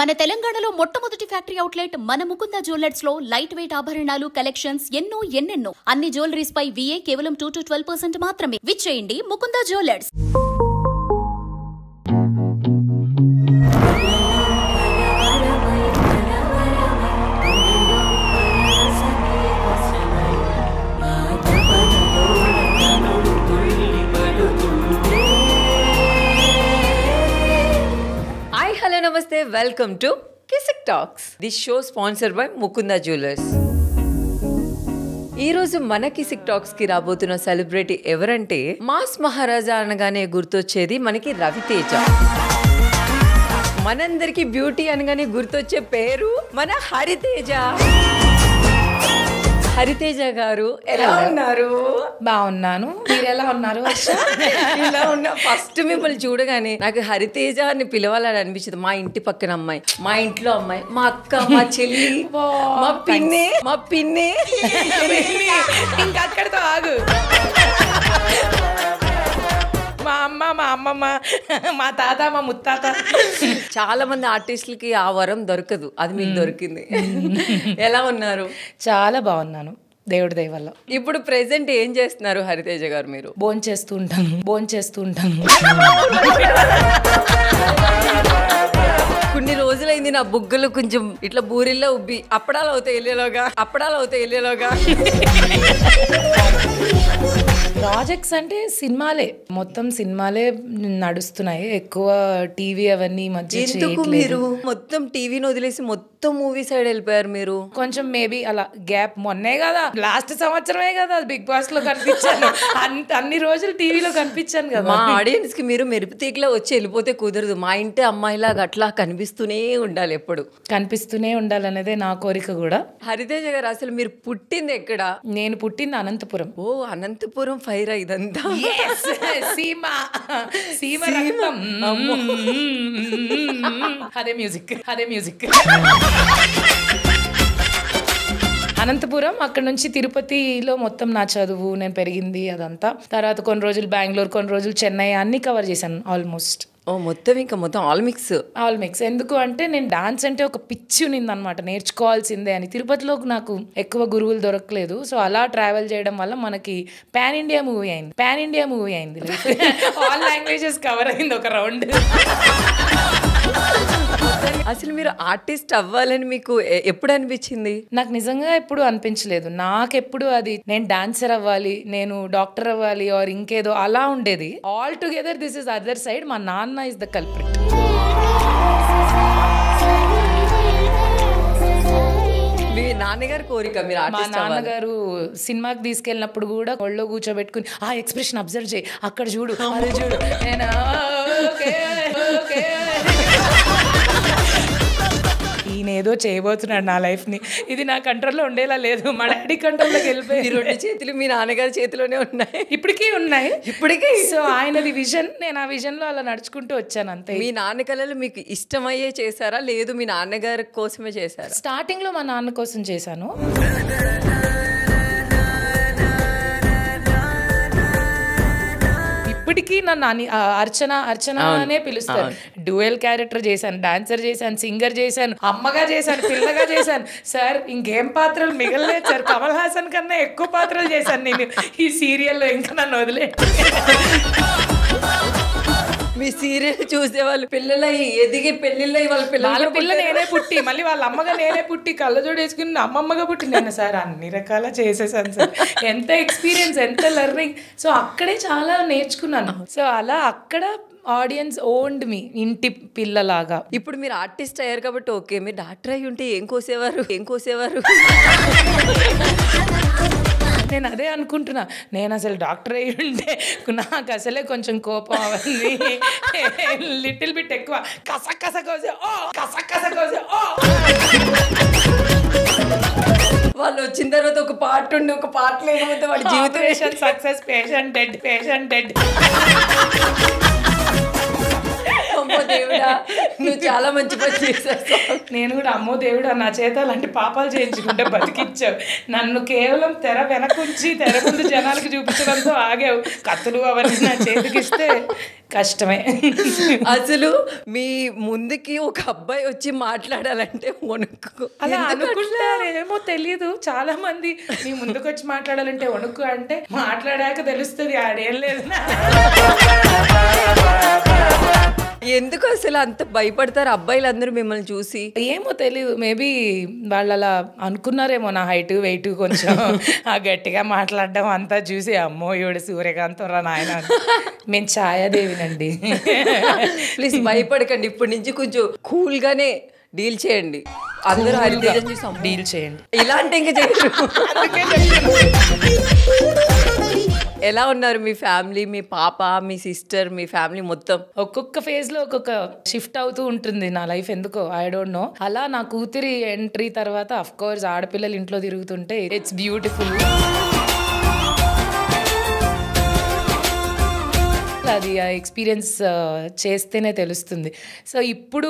మన తెలంగాణలో మొట్టమొదటి ఫ్యాక్టరీ అవుట్లెట్ మన ముకుంద జ్యువెలర్స్ లో లైట్ వెయిట్ ఆభరణాలు కలెక్షన్స్ ఎన్నెన్నో అన్ని జ్యువెలరీస్ పై VA కేవలం 2 to 12% మాత్రమే. విచ్చేయండి Mukunda jewellers. Hello, namaste. Welcome to Kisik Talks. This show sponsored by Mukunda Jewelers. ఈ రోజు మన కిసిక్ టాక్స్ కి రాబోతున్న సెలబ్రిటీ ఎవరంటే మాస్ మహారాజా అనగానే గుర్తొచ్చేది మనకి రవితేజ. మనందరికి బ్యూటీ అనగానే గుర్తొచ్చే పేరు మన హరితేజ. హరితేజ గారు ఎలా ఉన్నారు? బాగున్నాను, మీరు ఎలా ఉన్నారు? ఇలా ఉన్నా. ఫస్ట్ మిమ్మల్ని చూడగానే నాకు హరితేజ అని పిలవాలని అనిపించింది. మా ఇంటి పక్కన అమ్మాయి, మా ఇంట్లో అమ్మాయి, మా అక్క, మా చెల్లి, మా పిన్ని ఇంకా అక్కడితో ఆగు. మా అమ్మ, మా అమ్మమ్మ, మా తాత, మా ముత్తాత. చాలా మంది ఆర్టిస్టులకి ఆ వరం దొరకదు, అది మీకు దొరికింది. ఎలా ఉన్నారు? చాలా బాగున్నాను, దేవుడి దయ వల్ల. ఇప్పుడు ప్రెసెంట్ ఏం చేస్తున్నారు హరితేజ గారు? మీరు భోంచేస్తూ ఉంటాను. కొన్ని రోజులైంది నా బుగ్గలు కొంచెం ఇట్లా బూరిల్లో ఉబ్బి అప్పడాలు అవుతాయి వెళ్ళేలోగా. ప్రాజెక్ట్స్ అంటే సినిమాలే, మొత్తం సినిమాలే నడుస్తున్నాయి. ఎక్కువ టీవీ అవన్నీ మధ్య ఎందుకు మీరు మొత్తం టీవీని వదిలేసి మొత్తం మూవీ సైడ్ వెళ్ళిపోయారు? మీరు కొంచెం మేబీ అలా గ్యాప్. మొన్నే కదా, లాస్ట్ సంవత్సరమే కదా బిగ్ బాస్ లో కనిపించాను. అన్ని రోజులు టీవీలో కనిపించాను కదా. మా ఆడియన్స్ కి మీరు మెరుపు తీగలా వచ్చి వెళ్ళిపోతే కుదరదు. మా ఇంటి అమ్మాయిలాగా అట్లా కనిపిస్తూనే ఉండాలి, ఎప్పుడు కనిపిస్తూనే ఉండాలనేదే నా కోరిక కూడా. హరితేజ గారు, అసలు మీరు పుట్టింది ఎక్కడ? నేను పుట్టింది అనంతపురం. ఓ, అనంతపురం ఫైరా ఇదంతా. సీమ అదే మ్యూజిక్. అనంతపురం, అక్కడ నుంచి తిరుపతిలో మొత్తం నా చదువు, నేను పెరిగింది అదంతా. తర్వాత కొన్ని రోజులు బెంగళూరు, కొన్ని రోజులు చెన్నై, అన్ని కవర్ చేశాను ఆల్మోస్ట్. ఓ, మొత్తం ఆల్ మిక్స్. ఎందుకు అంటే నేను డాన్స్ అంటే ఒక పిచ్చి ఉన్నింది అనమాట, నేర్చుకోవాల్సిందే అని. తిరుపతిలో నాకు ఎక్కువ గురువులు దొరకలేదు. సో అలా ట్రావెల్ చేయడం వల్ల మనకి పాన్ ఇండియా మూవీ అయింది. ఆల్ లాంగ్వేజెస్ కవర్ అయింది ఒక రౌండ్. అసలు మీరు ఆర్టిస్ట్ అవ్వాలని మీకు ఎప్పుడు అనిపించింది? నాకు నిజంగా ఎప్పుడు అనిపించలేదు. నాకెప్పుడు అది నేను డాన్సర్ అవ్వాలి, నేను డాక్టర్ అవ్వాలి, ఆర్ ఇంకేదో అలా ఉండేది. All together this is other side. మా నాన్న ఇస్ ద కల్ప్రిట్. మీ నాన్నగారు కోరిక మీరు ఆర్టిస్ట్ అవ్వాలి? మా నాన్నగారు సినిమాకి తీసుకెళ్ళినప్పుడు కూడా ఒళ్ళో కూర్చోబెట్టుకుని ఆ ఎక్స్ప్రెషన్ అబ్జర్వ్ చేయి, అక్కడ చూడు, అది చూడు. నేను ఈయనేదో చేయబోతున్నాడు నా లైఫ్ ని, ఇది నా కంట్రోల్లో ఉండేలా లేదు. మా డాడీ కంట్రోల్లోకి వెళ్ళిపోయి. 2 చేతులు మీ నాన్నగారి చేతిలోనే ఉన్నాయి. ఇప్పటికీ. సో ఆయనది విజన్, నేను ఆ విజన్ లో అలా నడుచుకుంటూ వచ్చాను అంతే. మీ నాన్న కళలు మీకు ఇష్టమయ్యే చేశారా, లేదు మీ నాన్నగారి కోసమే చేశారా? స్టార్టింగ్ లో మా నాన్న కోసం చేశాను. ఇప్పటికీ నన్ను అర్చన అనే పిలుస్తారు. డ్యూయల్ క్యారెక్టర్ చేశాను, డాన్సర్ చేశాను, సింగర్ చేశాను, అమ్మగా చేశాను, పిల్లగా చేశాను. సార్ ఇంకేం పాత్రలు మిగలలేదు సార్, కమల్ హాసన్ కన్నా ఎక్కువ పాత్రలు చేశాను నేను ఈ సీరియల్లో. ఇంకా నన్ను వదిలే. మీ సీరియల్ చూసే వాళ్ళు పిల్లలై ఎదిగి పెళ్లిళ్ళై వాళ్ళ పిల్ల నేనే పుట్టి, మళ్ళీ వాళ్ళ అమ్మగా నేనే పుట్టి, కళ్ళజోడు వేసుకుని అమ్మమ్మగా పుట్టి నేను సార్ అన్ని రకాల చేసేసాను సార్. ఎంత ఎక్స్పీరియన్స్, ఎంత లెర్నింగ్. సో అక్కడే చాలా నేర్చుకున్నాను. సో అలా అక్కడ ఆడియన్స్ ఓన్డ్ మీ ఇంటి పిల్లలాగా. ఇప్పుడు మీరు ఆర్టిస్ట్ అయ్యారు కాబట్టి ఓకే. మీరు డాక్టర్ అయ్యి ఉంటే ఏం కోసేవారు? నేను అదే అనుకుంటున్నా. నేను అసలు డాక్టర్ అయ్యి ఉంటే నాకు అసలే కొంచెం కోపం అవన్నీ లిటిల్ బిట్ ఎక్కువ. కస కోసే వాళ్ళు వచ్చిన తర్వాత ఒక పార్ట్ ఉండి ఒక పార్ట్ లేకపోతే వాడి జీవితం సక్సెస్, పేషెంట్ డెడ్. అమ్మో దేవుడా, నువ్వు చాలా మంచి పని చేసావు. నేను కూడా అమ్మో దేవుడా నా చేత అలాంటి పాపాలు చేయించుకుంటే బతికిచ్చావు. నన్ను కేవలం తెర వెనకుంచి తెర ముందు జనాలకు చూపించడంతో ఆగావు. కత్తులు అవన్నీ నా చేతికిస్తే కష్టమే. అసలు మీ ముందుకి ఒక అబ్బాయి వచ్చి మాట్లాడాలంటే వణుకు. అలా అనుకుంటారేమో తెలియదు చాలా మంది. మీ ముందుకు వచ్చి మాట్లాడాలంటే వణుకు అంటే మాట్లాడాక తెలుస్తుంది ఆడేం లేదు. ఎందుకు అసలు అంత భయపడతారు అబ్బాయిలందరూ మిమ్మల్ని చూసి? ఏమో తెలీదు, మేబీ వాళ్ళు అలా అనుకున్నారేమో. నా హైట్ వెయిట్ కొంచెం ఆ గట్టిగా మాట్లాడడం అంతా చూసి అమ్మో ఈవిడ సూర్యకాంతం రా నాయన. మేము ఛాయాదేవినండి. ప్లీజ్ భయపడకండి, ఇప్పటి నుంచి కొంచెం కూల్ గానే డీల్ చేయండి. అందరూ హరితేజ డీల్ చేయండి, ఇలాంటి ఇంకా చేయరు. ఎలా ఉన్నారు మీ ఫ్యామిలీ, మీ పాప, మీ సిస్టర్, మీ ఫ్యామిలీ మొత్తం? ఒక్కొక్క ఫేజ్ లో ఒక్కొక్క షిఫ్ట్ అవుతూ ఉంటుంది నా లైఫ్, ఎందుకో ఐ డోంట్ నో. అలా నా కూతురి ఎంట్రీ తర్వాత అఫ్ కోర్స్ ఆడపిల్లలు ఇంట్లో తిరుగుతుంటే ఇట్స్ బ్యూటిఫుల్. అది ఆ ఎక్స్పీరియన్స్ చేస్తేనే తెలుస్తుంది. సో ఇప్పుడు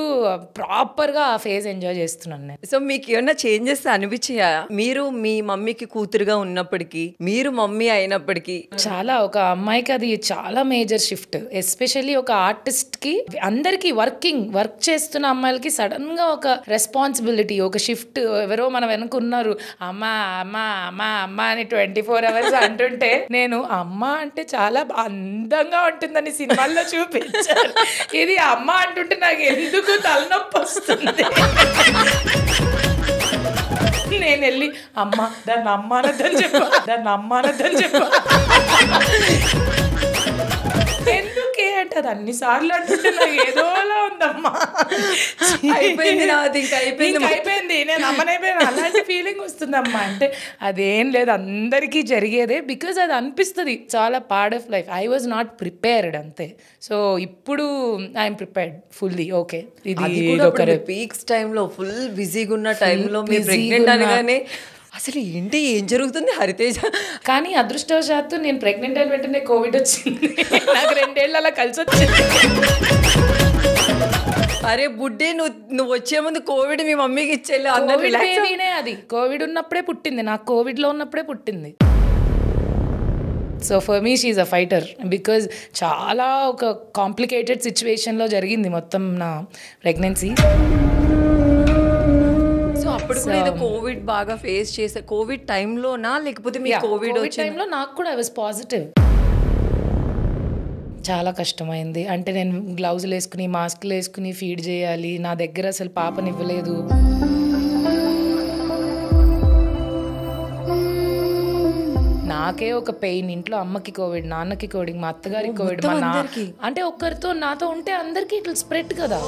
ప్రాపర్గా ఆ ఫేజ్ ఎంజాయ్ చేస్తున్నాను నేను. సో మీకు ఏమన్నా చేంజెస్ అనిపించాయా? మీరు మీ మమ్మీకి కూతురుగా ఉన్నప్పటికీ, మీరు మమ్మీ అయినప్పటికీ చాలా, ఒక అమ్మాయికి అది చాలా మేజర్ షిఫ్ట్. ఎస్పెషల్లీ ఒక ఆర్టిస్ట్కి, అందరికీ వర్క్ చేస్తున్న అమ్మాయిలకి సడన్గా ఒక రెస్పాన్సిబిలిటీ, ఒక షిఫ్ట్. ఎవరో మన వెనక ఉన్నారు, అమ్మా అమ్మా అమ్మా అమ్మా అని 24 hours అంటుంటే, నేను అమ్మ అంటే చాలా అందంగా ఉంటుందని సినిమాల్లో చూపించారు. ఇది అమ్మ అంటుంటే నాకు ఎందుకు తలనొప్పి వస్తుంది. నేను వెళ్ళి అమ్మ దాన్ని అమ్మానద్దని చెప్పా ఎందుకే అంటే అది అన్నిసార్లు అంటుంటే నాకు ఏదోలా ఉందమ్మా. అయిపోయింది నాది, ఇంకా అయిపోయింది, నేను అమ్మనైపోయాను, అలాంటి ఫీలింగ్ వస్తుందమ్మా. అంటే అదేం లేదు, అందరికీ జరిగేదే. బికాజ్ అది అనిపిస్తుంది చాలా part of life. I was not prepared అంతే. సో ఇప్పుడు ఐఎమ్ ప్రిపేర్డ్ ఫుల్లీ. ఓకే, ఇది పీక్స్ టైంలో ఫుల్ బిజీగా ఉన్న టైంలో మీరు ప్రెగ్నెంట్ అనగానే అసలు ఏంటి, ఏం జరుగుతుంది హరితేజ? కానీ అదృష్టవశాత్తు నేను ప్రెగ్నెంట్ అయిన వెంటనే కోవిడ్ వచ్చింది. నాకు 2 ఏళ్ళు అలా కలిసి వచ్చింది. అరే బుడ్డే, నువ్వు వచ్చే ముందు కోవిడ్ మీ మమ్మీకి ఇచ్చేళ్ళి. అది కోవిడ్ ఉన్నప్పుడే పుట్టింది, నాకు కోవిడ్లో ఉన్నప్పుడే పుట్టింది. So for me she's a fighter. Because చాలా ఒక కాంప్లికేటెడ్ సిచ్యువేషన్లో జరిగింది మొత్తం నా ప్రెగ్నెన్సీ. సో అప్పుడు కూడా ఏదో కోవిడ్ బాగా ఫేస్ చేసే, కోవిడ్ టైంలోనా లేకపోతే మీ కోవిడ్ టైంలో? నాకు కూడా ఐ వాజ్ పాజిటివ్. చాలా కష్టమైంది. అంటే నేను గ్లౌజులు వేసుకుని, మాస్క్లు వేసుకుని ఫీడ్ చేయాలి. నా దగ్గర అసలు పాపనివ్వలేదు. నాకే ఒక పెయిన్. ఇంట్లో అమ్మకి కోవిడ్, నాన్నకి కోవిడ్, మా అత్తగారికి కోవిడ్, అంటే ఒక్కరితో నాతో ఉంటే అందరికి ఇట్లా స్ప్రెడ్ కదా.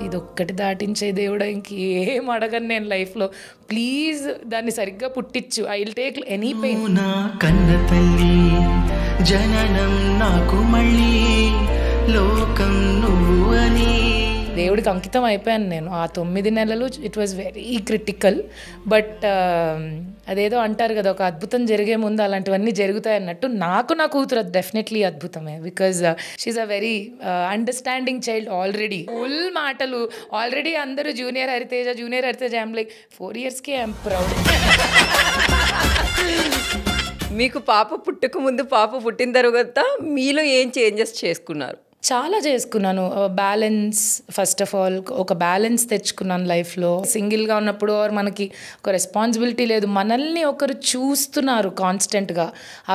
ఇదొక్కటి దాటించే దేవుడా, ఇంకేం అడగను నేను లైఫ్లో. ప్లీజ్ దాన్ని సరిగ్గా పుట్టించు. I will take any pain. నా కన్న తల్లి జననం నాకు మళ్ళీ లోకం నువ్వు అని దేవుడికి అంకితం అయిపోయాను నేను. ఆ 9 నెలలు it was very critical. But అదేదో అంటారు కదా, ఒక అద్భుతం జరిగే ముందు అలాంటివన్నీ జరుగుతాయి అన్నట్టు. నాకు నా కూతురు డెఫినెట్లీ అద్భుతమే. Because she's a very understanding child. Already full మాటలు. ఆల్రెడీ అందరూ జూనియర్ హరితేజ ఐఎమ్ లైక్ 4 yearsకి ఐఎమ్ ప్రౌడ్. మీకు పాప పుట్టక ముందు, పాప పుట్టిన తర్వాత మీలో ఏం చేంజెస్ చేసుకున్నారు? చాలా చేసుకున్నాను. బ్యాలెన్స్, ఫస్ట్ ఆఫ్ ఆల్ ఒక బ్యాలెన్స్ తెచ్చుకున్నాను లైఫ్లో. సింగిల్గా ఉన్నప్పుడు మనకి ఒక రెస్పాన్సిబిలిటీ లేదు. మనల్ని ఒకరు చూస్తున్నారు, కాన్స్టెంట్గా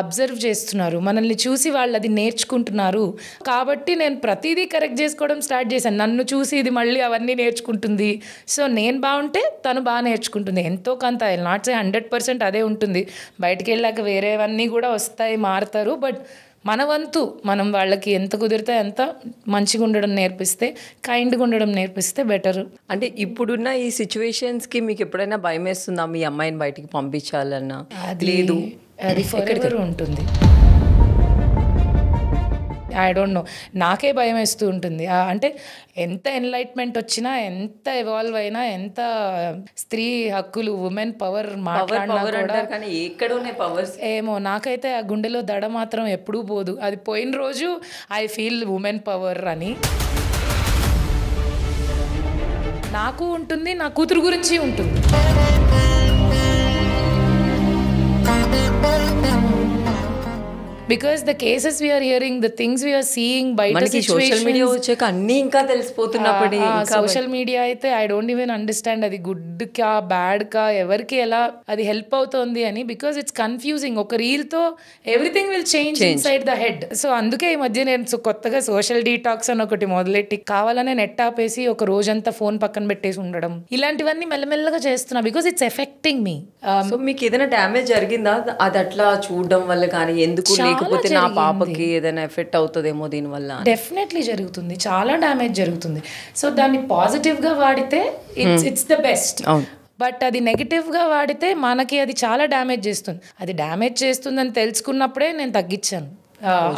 అబ్జర్వ్ చేస్తున్నారు. మనల్ని చూసి వాళ్ళు అది నేర్చుకుంటున్నారు. కాబట్టి నేను ప్రతిదీ కరెక్ట్ చేసుకోవడం స్టార్ట్ చేశాను. నన్ను చూసి ఇది మళ్ళీ అవన్నీ నేర్చుకుంటుంది. సో నేను బాగుంటే తను బాగా నేర్చుకుంటుంది. ఎంతో కొంత, ఐ విల్ నాట్ సే 100% అదే ఉంటుంది. బయటికి వెళ్ళాక వేరేవన్నీ కూడా వస్తాయి, మారుతారు. బట్ మన వంతు మనం వాళ్ళకి ఎంత కుదిరితే అంత మంచిగా ఉండడం నేర్పిస్తే, కైండ్గా ఉండడం నేర్పిస్తే బెటర్. అంటే ఇప్పుడున్న ఈ సిచ్యువేషన్స్కి మీకు ఎప్పుడైనా భయం వేస్తుందా మీ అమ్మాయిని బయటికి పంపించాలన్నా? లేదు, అది ఫరెవర్ ఉంటుంది. ఐ డోంట్ నో, నాకే భయం వేస్తూ ఉంటుంది. అంటే ఎంత ఎన్లైట్మెంట్ వచ్చినా, ఎంత ఎవాల్వ్ అయినా, ఎంత స్త్రీ హక్కులు, ఉమెన్ పవర్ మాట్లాడినా కూడా ఏమో నాకైతే ఆ గుండెలో దడ మాత్రం ఎప్పుడూ పోదు. అది పోయిన రోజు ఐ ఫీల్ ఉమెన్ పవర్ అని. నాకు ఉంటుంది, నా కూతురు గురించి ఉంటుంది. Because the cases we are hearing, the things we are seeing, బయట సోషల్ మీడియా వచ్చాక అన్ని ఇంకా తెలిసిపోతున్నప్పుడు సోషల్ మీడియా అయితే ఐ డోంట్ ఈవెన్ అండర్స్టాండ్ అది గుడ్ కా బ్యాడ్ కా ఎవరికి ఎలా అది హెల్ప్ అవుతుంది అని. Because it's confusing. ఒక రీల్ తో everything will change inside the head. So అందుకే ఈ మధ్య నేను కొత్తగా సోషల్ డీటాక్స్ అని ఒకటి మొదలెట్టి కావాలనే నెట్ ఆపేసి ఒక రోజంతా ఫోన్ పక్కన పెట్టేసి ఉండడం, ఇలాంటివన్నీ మెల్లమెల్లగా చేస్తున్నా. Because it's effecting me. So మీకు ఏదైనా డ్యామేజ్ జరిగిందా అది అట్లా చూడడం వల్ల? కానీ ఎందుకు లేకపోతే నా పాపకి ఏదైనా ఎఫెక్ట్ అవుతుందేమో దీనివల్ల? డెఫినెట్లీ జరుగుతుంది, చాలా డ్యామేజ్ జరుగుతుంది. సో దాన్ని పాజిటివ్ గా వాడితే ఇట్స్ ద బెస్ట్. బట్ అది నెగిటివ్ గా వాడితే మనకి అది చాలా డ్యామేజ్ చేస్తుంది. అది డ్యామేజ్ చేస్తుందని తెలుసుకున్నప్పుడే నేను తగ్గించాను.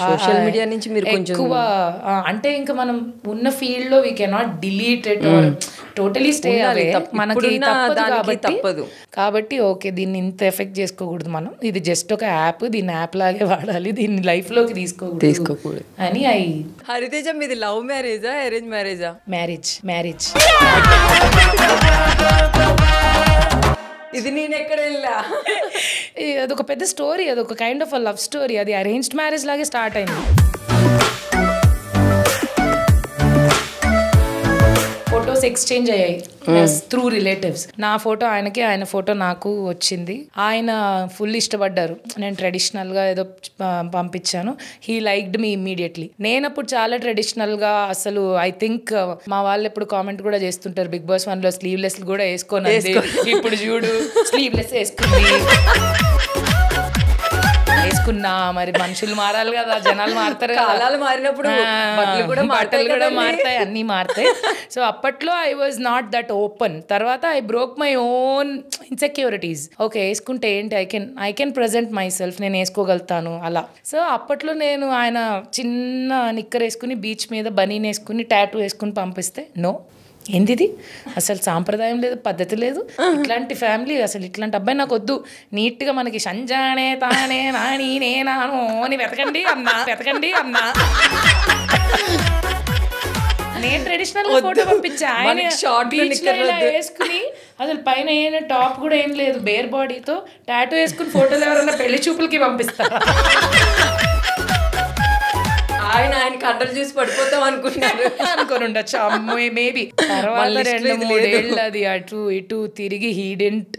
సోషల్ మీడియా నుంచి మీరు కొంచెం ఎక్కువ అంటే ఇంకా మనం ఉన్న ఫీల్డ్ లో we cannot delete it or totally stay away. మనకి తప్పదు కాబట్టి ఓకే దీన్ని ఇంత ఎఫెక్ట్ చేసుకోకూడదు మనం. ఇది జస్ట్ ఒక యాప్, దీన్ని యాప్ లాగే వాడాలి, దీన్ని లైఫ్ లోకి తీసుకోకూడదు అని. హరితేజ మీది లవ్ మ్యారేజా అరేంజ్ మ్యారేజా? మ్యారేజ్. ఇది నేను ఎక్కడ వెళ్ళా, అదొక పెద్ద స్టోరీ, అదొక కైండ్ ఆఫ్ లవ్ స్టోరీ. అది అరేంజ్డ్ మ్యారేజ్ లాగే స్టార్ట్ అయింది. ఫొటోస్ ఎక్స్చేంజ్ అయ్యాయి త్రూ రిలేటివ్స్. నా ఫోటో ఆయనకి, ఆయన ఫోటో నాకు వచ్చింది. ఆయన ఫుల్ ఇష్టపడ్డారు. నేను ట్రెడిషనల్ గా ఏదో పంపించాను. He liked me immediately. నేను అప్పుడు చాలా ట్రెడిషనల్ గా, అసలు ఐ థింక్ మా వాళ్ళు ఎప్పుడు కామెంట్ కూడా చేస్తుంటారు, బిగ్ బాస్ 1 లో స్లీవ్లెస్ కూడా వేసుకోనండి, ఇప్పుడు చూడు స్లీవ్లెస్ వేసుకున్నా. మరి మనుషులు మారాలి కదా, జనాలు మారుతారు కదా, కాలాలు మారినప్పుడు బట్టలు కూడా మారుతాయి, అన్ని మారుతాయి. సో అప్పట్లో I was not that open. తర్వాత I broke my own insecurities. Okay వేసుకుంటే ఏంటి, I can present myself, నేను వేసుకోగలుగుతాను అలా. సో అప్పట్లో నేను ఆయన చిన్న నిక్కర్ వేసుకుని బీచ్ మీద బనీన్ వేసుకుని టాటూ వేసుకుని పంపిస్తే నో, ఏంది అసలు సాంప్రదాయం లేదు, పద్ధతి లేదు, ఇట్లాంటి ఫ్యామిలీ, అసలు ఇట్లాంటి అబ్బాయి నాకు వద్దు, నీట్గా మనకి సంజానే తానే నాని నేనాను అని వెతకండి అన్నా. నేను ట్రెడిషనల్ ఫోటో పంపించా, ఆయన బీచ్ లో ఇలా వేసుకుని అసలు పైన ఏం టాప్ కూడా ఏం లేదు, బేర్ బాడీతో టాటూ వేసుకుని ఫోటోలు ఎవరైనా పెళ్లి చూపులకి పంపిస్తారా? ఆయన కండలు చూసి పడిపోతాం అనుకుని ఉండొచ్చు, అమ్మాయి మేబీ. తర్వాత 2-3 ఏళ్ళు అది అటు ఇటు తిరిగి హీ డెంట్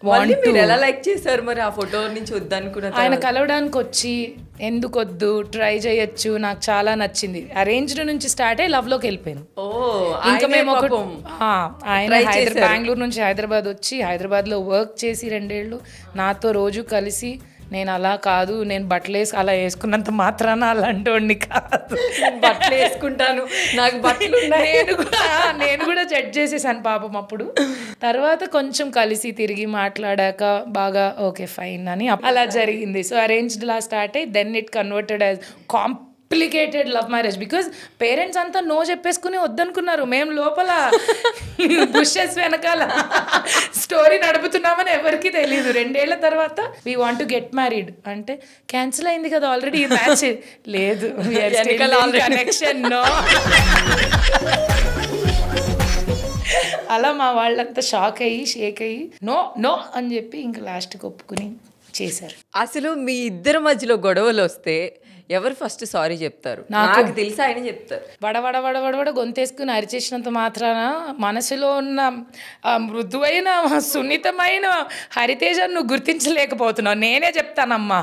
వాంట్ టు. ఎలా లైక్ చేశారు మరి ఆ ఫోటో నుంచి వద్దనుకున్నా? ఆయన కలవడానికి వచ్చి ఎందుకు వద్దు, ట్రై చేయొచ్చు, నాకు చాలా నచ్చింది. అరేంజ్డ్ నుంచి స్టార్ట్ అయ్యి లవ్ లోకి వెళ్ళిపోయాను. ఇంకా మేము ఆయన బెంగళూరు నుంచి హైదరాబాద్ వచ్చి హైదరాబాద్ లో వర్క్ చేసి 2 ఏళ్ళు నాతో రోజు కలిసి, నేను అలా కాదు, నేను బట్టలు అలా వేసుకున్నంత మాత్రాన అలాంటి కాదు, బట్టలు వేసుకుంటాను, నాకు బట్టలు నేను కూడా జడ్జ్ చేసేసాను పాపం అప్పుడు. తర్వాత కొంచెం కలిసి తిరిగి మాట్లాడాక బాగా ఓకే ఫైన్ అని అలా జరిగింది. సో అరేంజ్డ్ లా స్టార్ట్ అయ్యి then it converted as complicated love marriage. Because parents అంతా నో చెప్పేసుకుని వద్దనుకున్నారు, మేము లోపల బుషెస్ వెనకాల స్టోరీ నడుపుతున్నామని ఎవరికి తెలియదు. 2 ఏళ్ల తర్వాత we want to get married అంటే క్యాన్సిల్ అయింది కదా ఆల్రెడీ మ్యాచ్, లేదు కనెక్షన్ నో. అలా మా వాళ్ళంతా షేక్ అయ్యి నో అని చెప్పి ఇంకా లాస్ట్కి ఒప్పుకుని చేశారు. అసలు మీ ఇద్దరి మధ్యలో గొడవలు వస్తే ఎవరు ఫస్ట్ సారీ చెప్తారు? నాకు తెలిసి ఆయన చెప్తారు. వడవడ గొంతేసుకుని అరిచేసినంత మాత్రాన మనసులో ఉన్న మృదువైన సున్నితమైన హరితేజను నువ్వు గుర్తించలేకపోతున్నావు. నేనే చెప్తానమ్మా.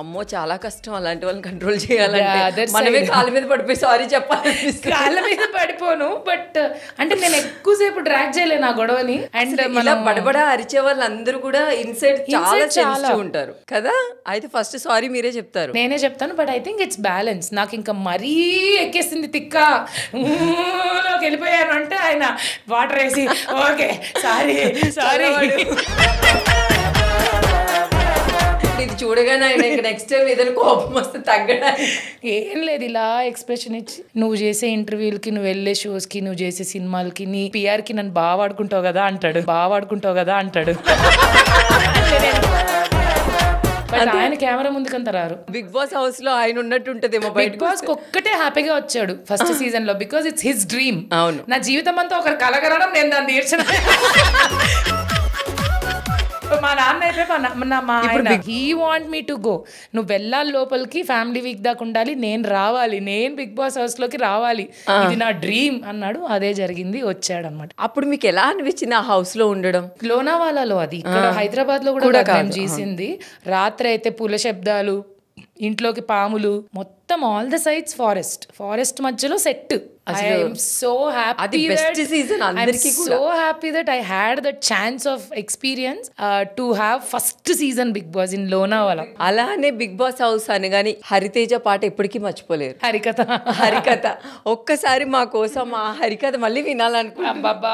అమ్మో చాలా కష్టం అలాంటి వాళ్ళని కంట్రోల్ చేయాలంటే. మనమే కాళ్ళ మీద పడిపోయి సారీ చెప్పాలి. కాళ్ళ మీద పడిపోను, బట్ అంటే నేను ఎక్కువసేపు డ్రాగ్ చేయలేను నా గొడవని. అండ్ మనం బడబడ అరిచే వాళ్ళు అందరూ కూడా ఇన్సైడ్ చాలా ఉంటారు కదా. అయితే ఫస్ట్ సారీ మీరే చెప్తారు? నేనే చెప్తాను, but I think it's balance. నాకు ఇంకా మరీ ఎక్కేసింది తిక్క, వెళ్ళిపోయాను అంటే ఆయన వాటర్ వేసి ఓకే సారీ ఇప్పుడు ఇది చూడగానే ఆయన ఇంకా నెక్స్ట్ టైం ఏదైనా కోపం వస్తే తగ్గడానికి ఏం లేదు, ఇలా ఎక్స్ప్రెషన్ ఇచ్చి నువ్వు చేసే ఇంటర్వ్యూలకి, నువ్వు వెళ్ళే షోస్ కి, నువ్వు చేసే సినిమాలకి, నీ పిఆర్ కి నన్ను బాగా వాడుకుంటావు కదా అంటాడు. బట్ ఆయన కెమెరా ముందుకంత రారు. బిగ్ బాస్ హౌస్ లో ఆయన ఉన్నట్టు ఉంటదేమో. బిగ్ బాస్ ఒక్కటే హ్యాపీగా వచ్చాడు ఫస్ట్ సీజన్ లో, బికాస్ ఇట్స్ హిస్ డ్రీమ్. అవును, నా జీవితం అంతా ఒకరు కలగరడం, నేను దాన్ని తీర్చిన. మా నాన్న అయితే he want me to go, నువ్వు వెళ్ళాలి లోపలికి, ఫ్యామిలీ వీక్ దాకా ఉండాలి, నేను రావాలి, నేను బిగ్ బాస్ హౌస్ లోకి రావాలి, ఇది నా డ్రీమ్ అన్నాడు. అదే జరిగింది, వచ్చాడు అనమాట. అప్పుడు మీకు ఎలా అనిపించింది ఆ హౌస్ లో ఉండడం? లోనావాలాలో, అది ఇక్కడ హైదరాబాద్ లో కూడా చేసింది. రాత్రి అయితే పుల శబ్దాలు, ఇంట్లోకి పాములు, మొత్తం ఆల్ ద సైడ్స్ ఫారెస్ట్ మధ్యలో set. So happy that I had that chance of experience to have first season Bigg Boss in Lonavala. అలానే బిగ్ బాస్ హౌస్ అనగానే హరితేజ పాట ఎప్పటికీ మర్చిపోలేరు, హరికథ. ఒక్కసారి మా కోసం ఆ హరికథ మళ్ళీ వినాలనుకున్నాను. బాబా,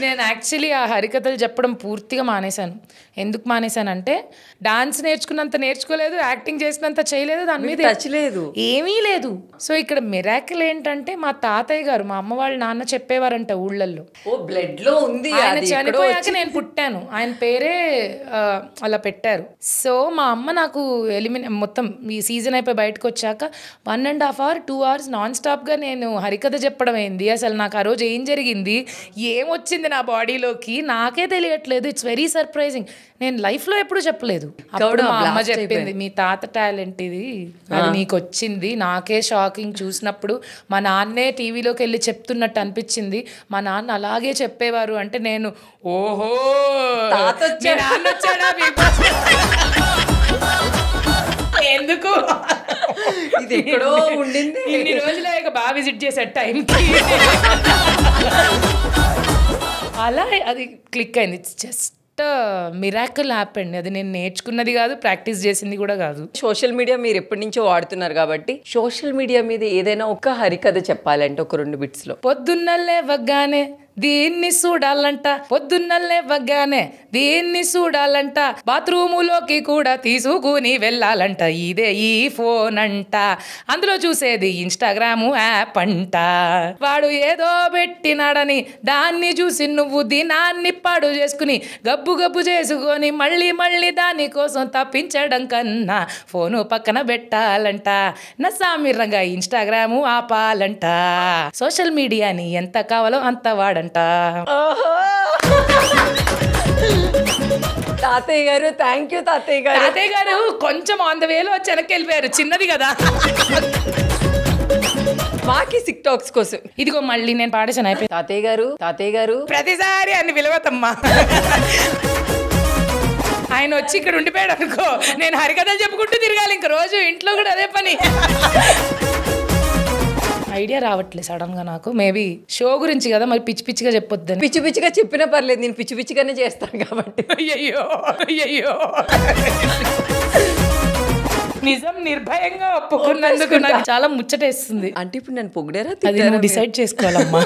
నేను యాక్చువల్లీ ఆ హరికథలు చెప్పడం పూర్తిగా మానేశాను. ఎందుకు మానేశానంటే డాన్స్ నేర్చుకున్నంత నేర్చుకోలేదు, యాక్టింగ్ చేసినంత చేయలేదు, దాని మీద లేదు, ఏమీ లేదు. సో ఇక్కడ మిరాకిల్ ఏంటంటే మా తాతయ్య గారు, మా అమ్మ వాళ్ళ నాన్న చెప్పేవారంట ఊళ్ళల్లో. బ్లడ్ లో ఉంది, ఆయన చనిపోయాక నేను పుట్టాను, ఆయన పేరే అలా పెట్టారు. సో మా అమ్మ నాకు మొత్తం ఈ సీజన్ అయిపోయి బయటకు వచ్చాక 1.5 hours 2 hours నాన్ స్టాప్ గా నేను హరికథ చెప్పడం అయింది. అసలు నాకు ఆ రోజు ఏం జరిగింది, ఏమొచ్చింది నా బాడీలోకి నాకే తెలియట్లేదు. It's very surprising. నేను లైఫ్ లో ఎప్పుడు చెప్పలేదు. అప్పుడు మా అమ్మ చెప్పింది, మీ తాత టాలెంట్ ఇది, అది నీకు వచ్చింది. నాకే షాకింగ్ చూసినప్పుడు. మా నాన్నే టీవీలోకి వెళ్ళి చెప్తున్నట్టు అనిపించింది. మా నాన్న అలాగే చెప్పేవారు. అంటే నేను ఓహో నాన్న వచ్చాడా ఎందుకు ఇది ఎక్కడో ఉండింది, ఇన్ని రోజులు ఇక బాగా విజిట్ చేసే టైంకి అలా అది క్లిక్ అయింది. It's just miracle happened. అది నేను నేర్చుకున్నది కాదు, ప్రాక్టీస్ చేసింది కూడా కాదు. సోషల్ మీడియా మీరు ఎప్పటి నుంచో వాడుతున్నారు కాబట్టి సోషల్ మీడియా మీద ఏదైనా ఒక హరికథ చెప్పాలంటే ఒక 2 bits లో. పొద్దున్న లేవగానే దీన్ని చూడాలంట, పొద్దున్న లేవగానే దీన్ని చూడాలంట, బాత్రూములోకి కూడా తీసుకుని వెళ్ళాలంట, ఇదే ఈ ఫోన్ అంట, అందులో చూసేది ఇన్స్టాగ్రాము యాప్ అంట, వాడు ఏదో పెట్టినాడని దాన్ని చూసి నువ్వు దినాన్ని పాడు చేసుకుని గబ్బు గబ్బు చేసుకొని మళ్ళీ మళ్ళీ దానికోసం తప్పించడం కన్నా ఫోను పక్కన పెట్టాలంట, నసామిరంగా ఇన్స్టాగ్రాము ఆపాలంట, సోషల్ మీడియాని ఎంత కావాలో అంత వాడంట. తాతయ్య గారు, థ్యాంక్ యూ తాతయ్య గారు. తాతయ్య గారు కొంచెం ఆన్ ద వేలో వచ్చి వెనక్కి వెళ్ళిపోయారు, చిన్నది కదా. మాకి సిక్ టాక్స్ కోసం ఇదిగో మళ్ళీ నేను పాడేసాను, అయిపోయి. తాతయ్య గారు ప్రతిసారి అన్ని విలువతమ్మా. ఆయన వచ్చి ఇక్కడ ఉండిపోయాడు అనుకో, నేను హరికథలు చెప్పుకుంటూ తిరగాలి ఇంక రోజు, ఇంట్లో కూడా అదే పని. ఐడియా రావట్లేదు సడన్ గా నాకు. మేబీ షో గురించి కదా, మరి పిచ్చి పిచ్చిగా చెప్పొద్దని. పిచ్చి పిచ్చిగా చెప్పినా పర్లేదు, నేను పిచ్చి పిచ్చిగానే చేస్తాను కాబట్టి. అయ్యో నిజం నిర్భయంగా ఒప్పుకున్నందుకు నాకు చాలా ముచ్చటేస్తుంది. అంటే ఇప్పుడు నన్ను పొగిడారా, అది నువ్వు డిసైడ్ చేసుకోవాలమ్మా.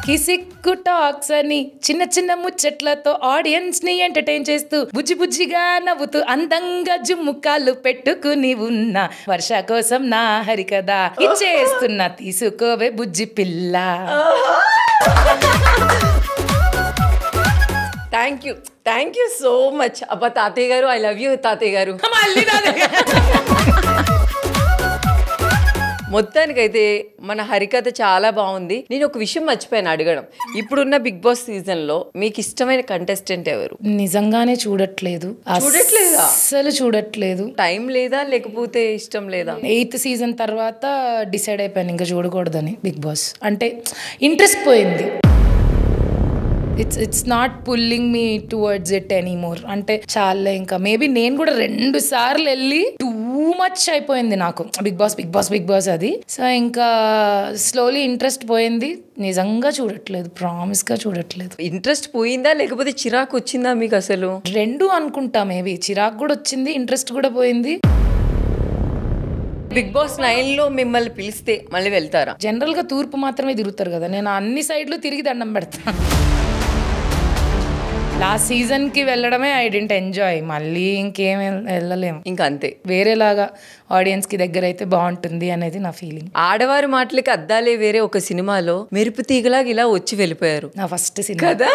కిసిక్కు టాక్స్ అని చిన్న చిన్న ముచ్చట్లతో ఆడియన్స్ ని ఎంటర్టైన్ చేస్తూ బుజ్జి బుజ్జిగా నవ్వుతూ అందంగా జుమ్ముకాలు పెట్టుకుని ఉన్న వర్ష కోసం నా హరికథ ఇచ్చేస్తున్నా, తీసుకోవే బుజ్జి పిల్ల. Thank you so much. అబ్బా తాతయ్య గారు, ఐ లవ్ యూ తాతయ్య గారు. మొత్తానికైతే మన హరికథ చాలా బాగుంది. నేను ఒక విషయం మర్చిపోయాను అడగడం, ఇప్పుడున్న బిగ్ బాస్ సీజన్ లో మీకు ఇష్టమైన కంటెస్టెంట్ ఎవరు? నిజంగానే చూడట్లేదు, అసలు చూడట్లేదు. టైం లేదా లేకపోతే ఇష్టం లేదా? 8th season తర్వాత డిసైడ్ అయిపోయాను ఇంకా చూడకూడదని బిగ్ బాస్. అంటే ఇంట్రెస్ట్ పోయింది. It's not pulling me towards it anymore. అంటే చాలా ఇంకా మేబీ నేను కూడా 2 సార్లు వెళ్ళి టూ మచ్ అయిపోయింది నాకు బిగ్ బాస్ అది. సో ఇంకా స్లోలీ ఇంట్రెస్ట్ పోయింది. నిజంగా చూడట్లేదు, ప్రామిస్ గా చూడట్లేదు. ఇంట్రెస్ట్ పోయిందా లేకపోతే చిరాకు వచ్చిందా మీకు? అసలు 2 అనుకుంటా. మేబీ చిరాకు కూడా వచ్చింది, ఇంట్రెస్ట్ కూడా పోయింది. బిగ్ బాస్ 9 లో మిమ్మల్ని పిలిస్తే మళ్ళీ వెళ్తారా? జనరల్ గా తూర్పు మాత్రమే తిరుగుతారు కదా, నేను అన్ని సైడ్లు తిరిగి దండం పెడతాను. లాస్ట్ సీజన్ కి వెళ్ళడమే ఐ డెంట్ ఎంజాయ్. మళ్ళీ ఇంకేం వెళ్ళలేము, ఇంకా అంతే. వేరేలాగా ఆడియన్స్ కి దగ్గర అయితే బాగుంటుంది అనేది నా ఫీలింగ్. ఆడవారి మాటలకి అద్దాలే వేరే ఒక సినిమాలో మెరుపు తీగలాగా ఇలా వచ్చి వెళ్ళిపోయారు. నా ఫస్ట్ సినిమా కదా.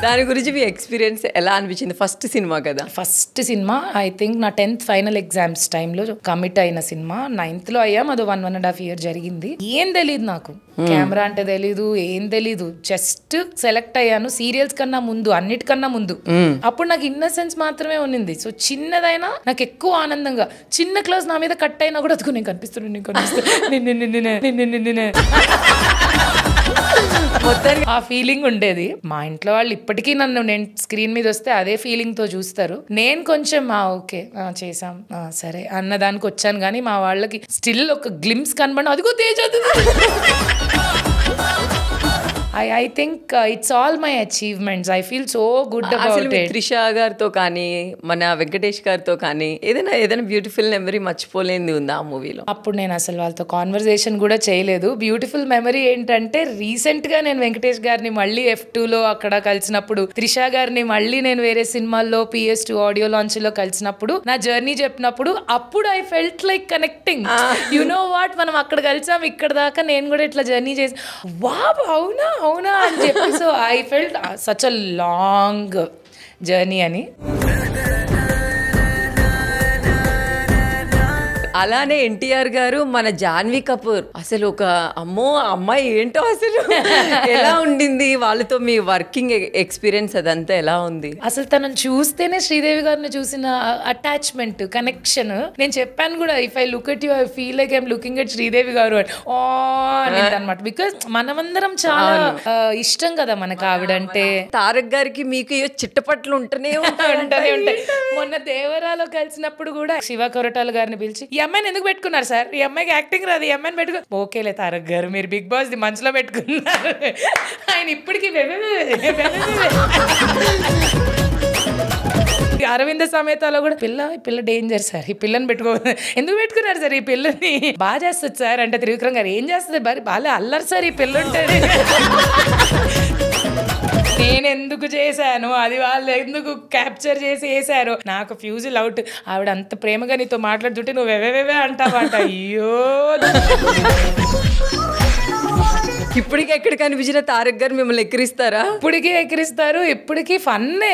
దాని గురించి మీ ఎక్స్పీరియన్స్ ఎలా అనిపించింది? ఫస్ట్ సినిమా కదా. ఫస్ట్ సినిమా ఐ థింక్ నా 10th ఫైనల్ ఎగ్జామ్స్ టైంలో కమిట్ అయిన సినిమా. 9th లో అయ్యాం. అది 1.5 year జరిగింది. ఏం తెలీదు నాకు, కెమెరా అంటే తెలీదు, ఏం తెలీదు. జస్ట్ సెలెక్ట్ అయ్యాను సీరియల్స్ కన్నా ముందు, అన్నిటికన్నా ముందు. అప్పుడు నాకు ఇన్నసెన్స్ మాత్రమే ఉన్నింది. సో చిన్నదైనా నాకు ఎక్కువ ఆనందంగా, చిన్న క్లాస్ నా మీద కట్ అయినా కూడా అదుకు నేను కనిపిస్తున్నాను మొత్తానికి ఆ ఫీలింగ్ ఉండేది. మా ఇంట్లో వాళ్ళు ఇప్పటికీ నేను స్క్రీన్ మీద వస్తే అదే ఫీలింగ్ తో చూస్తారు. నేను కొంచెం ఓకే చేసాం సరే అన్నదానికి వచ్చాను, కానీ మా వాళ్ళకి స్టిల్ ఒక గ్లిమ్స్ కనబడి అదిగో Teja. I think it's all my achievements. I feel so good about it. Trisha గారితో కానీ మన వెంకటేష్ గారితో కానీ ఏదైనా బ్యూటిఫుల్ మెమరీ మర్చిపోలేనిది ఉందా ఆ మూవీలో? అప్పుడు నేను అసలు వాళ్ళతో కాన్వర్సేషన్ కూడా చేయలేదు. బ్యూటిఫుల్ మెమరీ ఏంటంటే రీసెంట్ గా నేను వెంకటేష్ గారిని మళ్ళీ F2లో అక్కడ కలిసినప్పుడు, త్రిష గారిని మళ్ళీ నేను వేరే సినిమాల్లో PS2 ఆడియో లాంచ్ లో కలిసినప్పుడు నా జర్నీ చెప్పినప్పుడు అప్పుడు I felt like connecting. You know what, మనం అక్కడ కలిసాం, ఇక్కడ దాకా నేను కూడా ఇట్లా జర్నీ చేసి వావ్ అవునా అని చెప్పి. So I felt such a long journey అని. అలానే ఎన్టీఆర్ గారు మన జాన్వీ కపూర్ అసలు ఒక అమ్మాయి ఏంటో అసలు ఎలా ఉండింది? వాళ్ళతో మీ వర్కింగ్ ఎక్స్పీరియన్స్ అదంతా ఎలా ఉంది? అసలు తనను చూస్తేనే శ్రీదేవి గారిని చూసిన అటాచ్మెంట్, కనెక్షన్. నేను చెప్పాను కూడా, if I look at you I feel like I'm looking at Sridevi గారు అనమాట. బికాస్ మనమందరం చాలా ఇష్టం కదా మనకు ఆవిడంటే. తారక్ గారికి మీకు చిట్టపట్లు ఉంటూనే ఉంటాయి. మొన్న దేవరాలో కలిసినప్పుడు కూడా శివ కొరటాల గారిని పిలిచి, ఈ అమ్మాయిని ఎందుకు పెట్టుకున్నారు సార్, ఈ అమ్మాయికి యాక్టింగ్ రాదు, ఈ అమ్మాయిని పెట్టుకో. ఓకేలే తారక్ గారు, మీరు బిగ్ బాస్ ది మనసులో పెట్టుకున్నారు. ఆయన ఇప్పటికీ అరవింద సమేతాలో కూడా పిల్ల డేంజర్ సార్, ఈ పిల్లని ఎందుకు పెట్టుకున్నారు సార్, ఈ పిల్లని బాగా చేస్తుంది సార్ అంటే త్రివిక్రమ్ గారు, ఏం చేస్తుంది బాగా అల్లరు సార్ ఈ పిల్ల ఉంటుంది. నేను ఎందుకు చేశాను, అది వాళ్ళు ఎందుకు క్యాప్చర్ చేసి వేసారు, నాకు ఫ్యూజిల్ అవుట్. ఆవిడ అంత ప్రేమగా నీతో మాట్లాడుతుంటే నువ్వు వెవే అంటావంట. అయ్యో, ఇప్పటికి ఎక్కడ కనిపించిన తారక్ గారు మిమ్మల్ని ఎక్కిరిస్తారా? ఇప్పటికీ ఎక్కిరిస్తారు, ఇప్పటికీ ఫన్నే.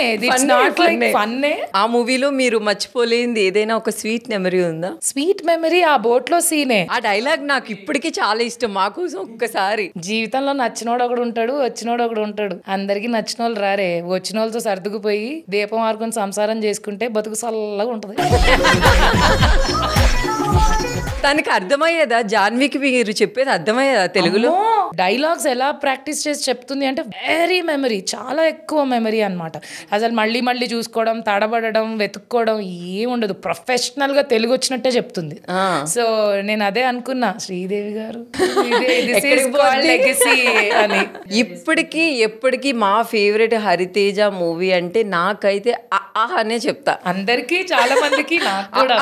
ఆ మూవీలో మీరు మర్చిపోలేంది ఏదైనా ఒక స్వీట్ మెమరీ ఉందా? స్వీట్ మెమరీ ఆ బోట్ లో సీనే. ఆ డైలాగ్ నాకు ఇప్పటికీ చాలా ఇష్టం. మా కోసం ఒక్కసారి, జీవితంలో నచ్చినోడు ఒకడు ఉంటాడు, వచ్చినోడు ఒకడు ఉంటాడు. అందరికి నచ్చిన వాళ్ళు రారే, వచ్చిన వాళ్ళతో సర్దుకుపోయి దీపం ఆరుకొని సంసారం చేసుకుంటే బతుకు చల్లగా ఉంటది. తనకి అర్థమయ్యేదా? జాన్వీకి మీరు చెప్పేది అర్థమయ్యేదా తెలుగులో? డైలాగ్స్ ఎలా ప్రాక్టీస్ చేసి చెప్తుంది అంటే వెరీ మెమరీ, చాలా ఎక్కువ మెమరీ అనమాట. అసలు మళ్ళీ మళ్ళీ చూసుకోవడం, తడబడడం, వెతుక్కోవడం ఏముండదు. ప్రొఫెషనల్ గా తెలుగు వచ్చినట్టే చెప్తుంది. సో నేను అదే అనుకున్నా, శ్రీదేవి గారు అని. ఇప్పటికీ ఎప్పటికీ మా ఫేవరెట్ హరితేజ మూవీ అంటే నాకైతే అనే చెప్తా. అందరికి, చాలా మందికి.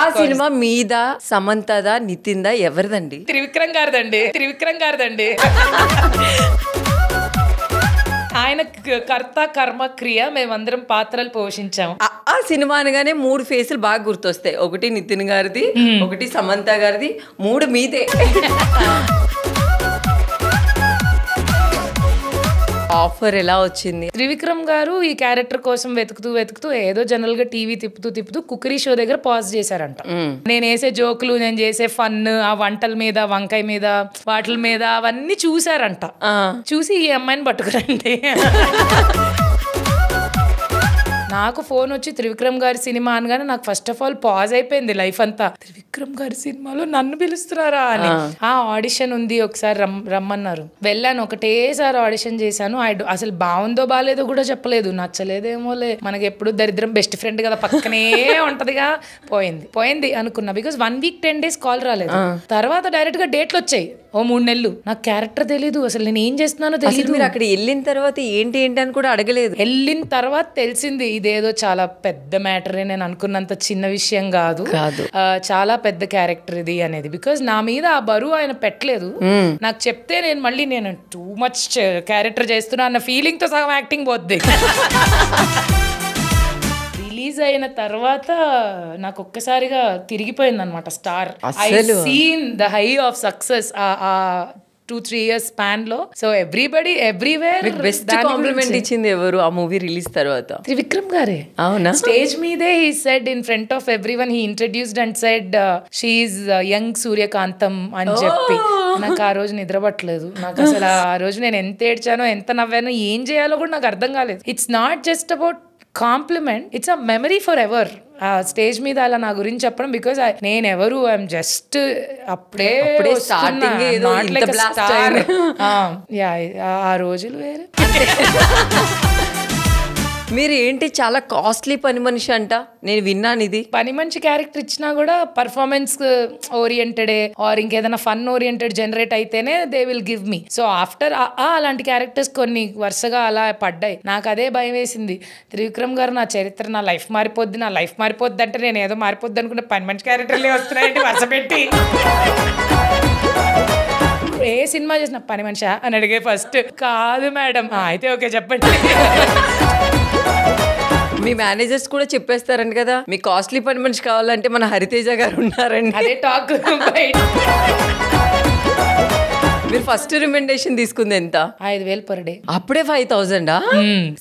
ఆ సినిమా మీద సమంతదా నితిన్దా ఎవరిదండి? త్రివిక్రమ్ గారిదండి. ఆయన కర్త కర్మ క్రియ, మేమందరం పాత్రలు పోషించాం. ఆ సినిమా అనగానే 3 ఫేసులు బాగా గుర్తొస్తాయి. ఒకటి నితిన్ గారిది, ఒకటి సమంత గారిది, 3 మీదే. ఆఫర్ ఎలా వచ్చింది? త్రివిక్రమ్ గారు ఈ క్యారెక్టర్ కోసం వెతుకుతూ ఏదో జనరల్ గా టీవీ తిప్పుతూ కుకరీ షో దగ్గర పాజ్ చేశారంట. నేను వేసే జోకులు, నేను చేసే ఫన్, ఆ వంటల మీద, వంకాయ మీద, వాటిల మీద అవన్నీ చూసారంట. చూసి ఈ అమ్మాయిని పట్టుకురండి. నాకు ఫోన్ వచ్చి త్రివిక్రమ్ గారి సినిమా అనగానే నాకు ఫస్ట్ ఆఫ్ ఆల్ పాజ్ అయిపోయింది లైఫ్ అంతా. త్రివిక్రమ్ గారి సినిమాలో నన్ను పిలుస్తున్నారా అని. ఆ ఆడిషన్ ఉంది, ఒకసారి రమ్మన్నారు. వెళ్ళాను, ఒకటేసారి ఆడిషన్ చేశాను. అసలు బాగుందో బాగాలేదో కూడా చెప్పలేదు, నచ్చలేదేమోలే, మనకి ఎప్పుడు దరిద్రం బెస్ట్ ఫ్రెండ్ కదా, పక్కనే ఉంటదిగా. పోయింది అనుకున్నా. బికాస్ 1 week 10 days కాల్ రాలేదు. తర్వాత డైరెక్ట్ గా డేట్లు వచ్చాయి, ఓ 3 నెలలు. నాకు క్యారెక్టర్ తెలీదు, అసలు నేను ఏం చేస్తున్నానో తెలియదు. అక్కడ వెళ్ళిన తర్వాత ఏంటి అని కూడా అడగలేదు. వెళ్ళిన తర్వాత తెలిసింది, ఇదేదో చాలా పెద్ద మ్యాటరే, నేను అనుకున్నంత చిన్న విషయం కాదు, చాలా పెద్ద క్యారెక్టర్ ఇది అనేది. బికాజ్ నా మీద ఆ బరువు ఆయన పెట్టలేదు. నాకు చెప్తే నేను టూ మచ్ క్యారెక్టర్ చేస్తున్నా అన్న ఫీలింగ్ తో సగం యాక్టింగ్ పోద్ది. రిలీజ్ అయిన తర్వాత నాకు ఒక్కసారిగా తిరిగిపోయింది అనమాట star. I seen the high of success 2-3 years span లో. So everybody everywhere. Best compliment ఇచ్చింది ఎవరు ఆ మూవీ రిలీజ్ తర్వాత? త్రివిక్రమ్ గారే. అవునా? స్టేజ్ మీదే he said in front of everyone, he introduced and said she is young Suryakantham అని చెప్పి. నాకు ఆ రోజు నిద్రపట్టలేదు. నాకు అసలు ఆ రోజు నేను ఎంత ఏడ్చానో ఎంత నవ్వానో ఏం చేయాలో కూడా నాకు అర్థం కాలేదు. It's not just about compliment, it's a memory forever. ఆ స్టేజ్ మీద అలా నా గురించి చెప్పడం, బికాజ్ నేను ఎవరు, ఐఎమ్ జస్ట్ అప్పుడే స్టార్. ఆ రోజులు వేరే. మీరు ఏంటి చాలా కాస్ట్లీ పని మనిషి అంట, నేను విన్నాను. ఇది పని మనిషి క్యారెక్టర్ ఇచ్చినా కూడా పర్ఫార్మెన్స్ ఓరియంటెడే ఆర్ ఇంకేదైనా ఫన్ ఓరియంటెడ్ జనరేట్ అయితేనే they will give me. So after అలాంటి క్యారెక్టర్స్ కొన్ని వరుసగా అలా పడ్డాయి. నాకు అదే భయం వేసింది. త్రివిక్రమ్ గారు నా చరిత్ర, నా లైఫ్ మారిపోద్ది అంటే నేను ఏదో మారిపోద్ది అనుకుంటే పని మనిషి క్యారెక్టర్లే వస్తున్నాయండి వరుస పెట్టి. ఏ సినిమా చేసిన పని మనిషా అని అడిగే ఫస్ట్. కాదు మేడం. అయితే ఓకే చెప్పండి. మీ మేనేజర్స్ కూడా చెప్పేస్తారండి కదా, మీ కాస్ట్లీ పని మనిషి కావాలంటే మన హరితేజ గారు ఉన్నారండి. అదే టాక్. మీరు ఫస్ట్ రికమెండేషన్ తీసుకుంది ఎంత? 5,000 per day. అప్పుడే 5,000?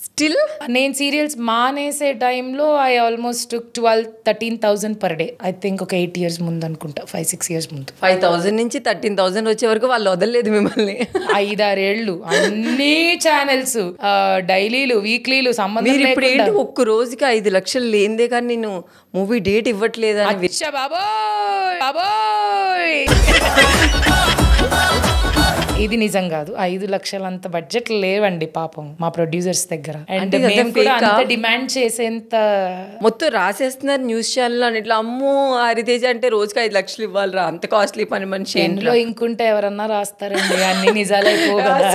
స్టిల్ నేను సీరియల్స్ మానేసే టైంలో I almost 12,000-13,000 per day. I think ఒక 8 years ముందు అనుకుంటా, 5-6 years ముందు. 5,000 నుంచి 13,000 వచ్చే వరకు వాళ్ళు వదలలేదు మిమ్మల్ని. 5-6 ఏళ్ళు అన్ని ఛానల్స్, డైలీలు, వీక్లీలు సంబంధం లేకుండా. ఇప్పుడు ఏంటి ఒక్క రోజుకి 5 లక్షలు లేనిదే కానీ నేను మూవీ డేట్ ఇవ్వట్లేదా? బాబోయ్ ఇది నిజం కాదు. 5 లక్షలంత బడ్జెట్ లేవండి పాపం మా ప్రొడ్యూసర్స్ దగ్గర. అండ్ మేము కూడా అంత డిమాండ్ చేసేంత మొత్తం రాసేస్తున్నారు న్యూస్ ఛానల్ అని. ఇట్లా అమ్మో హరితేజ అంటే రోజుకి 5 లక్షలు ఇవ్వాలిరా, అంత కాస్ట్లీ పని మనిషి. ఇంట్లో ఇంకుంటే ఎవరన్నా రాస్తారండి, అన్ని నిజాలైపో కదా.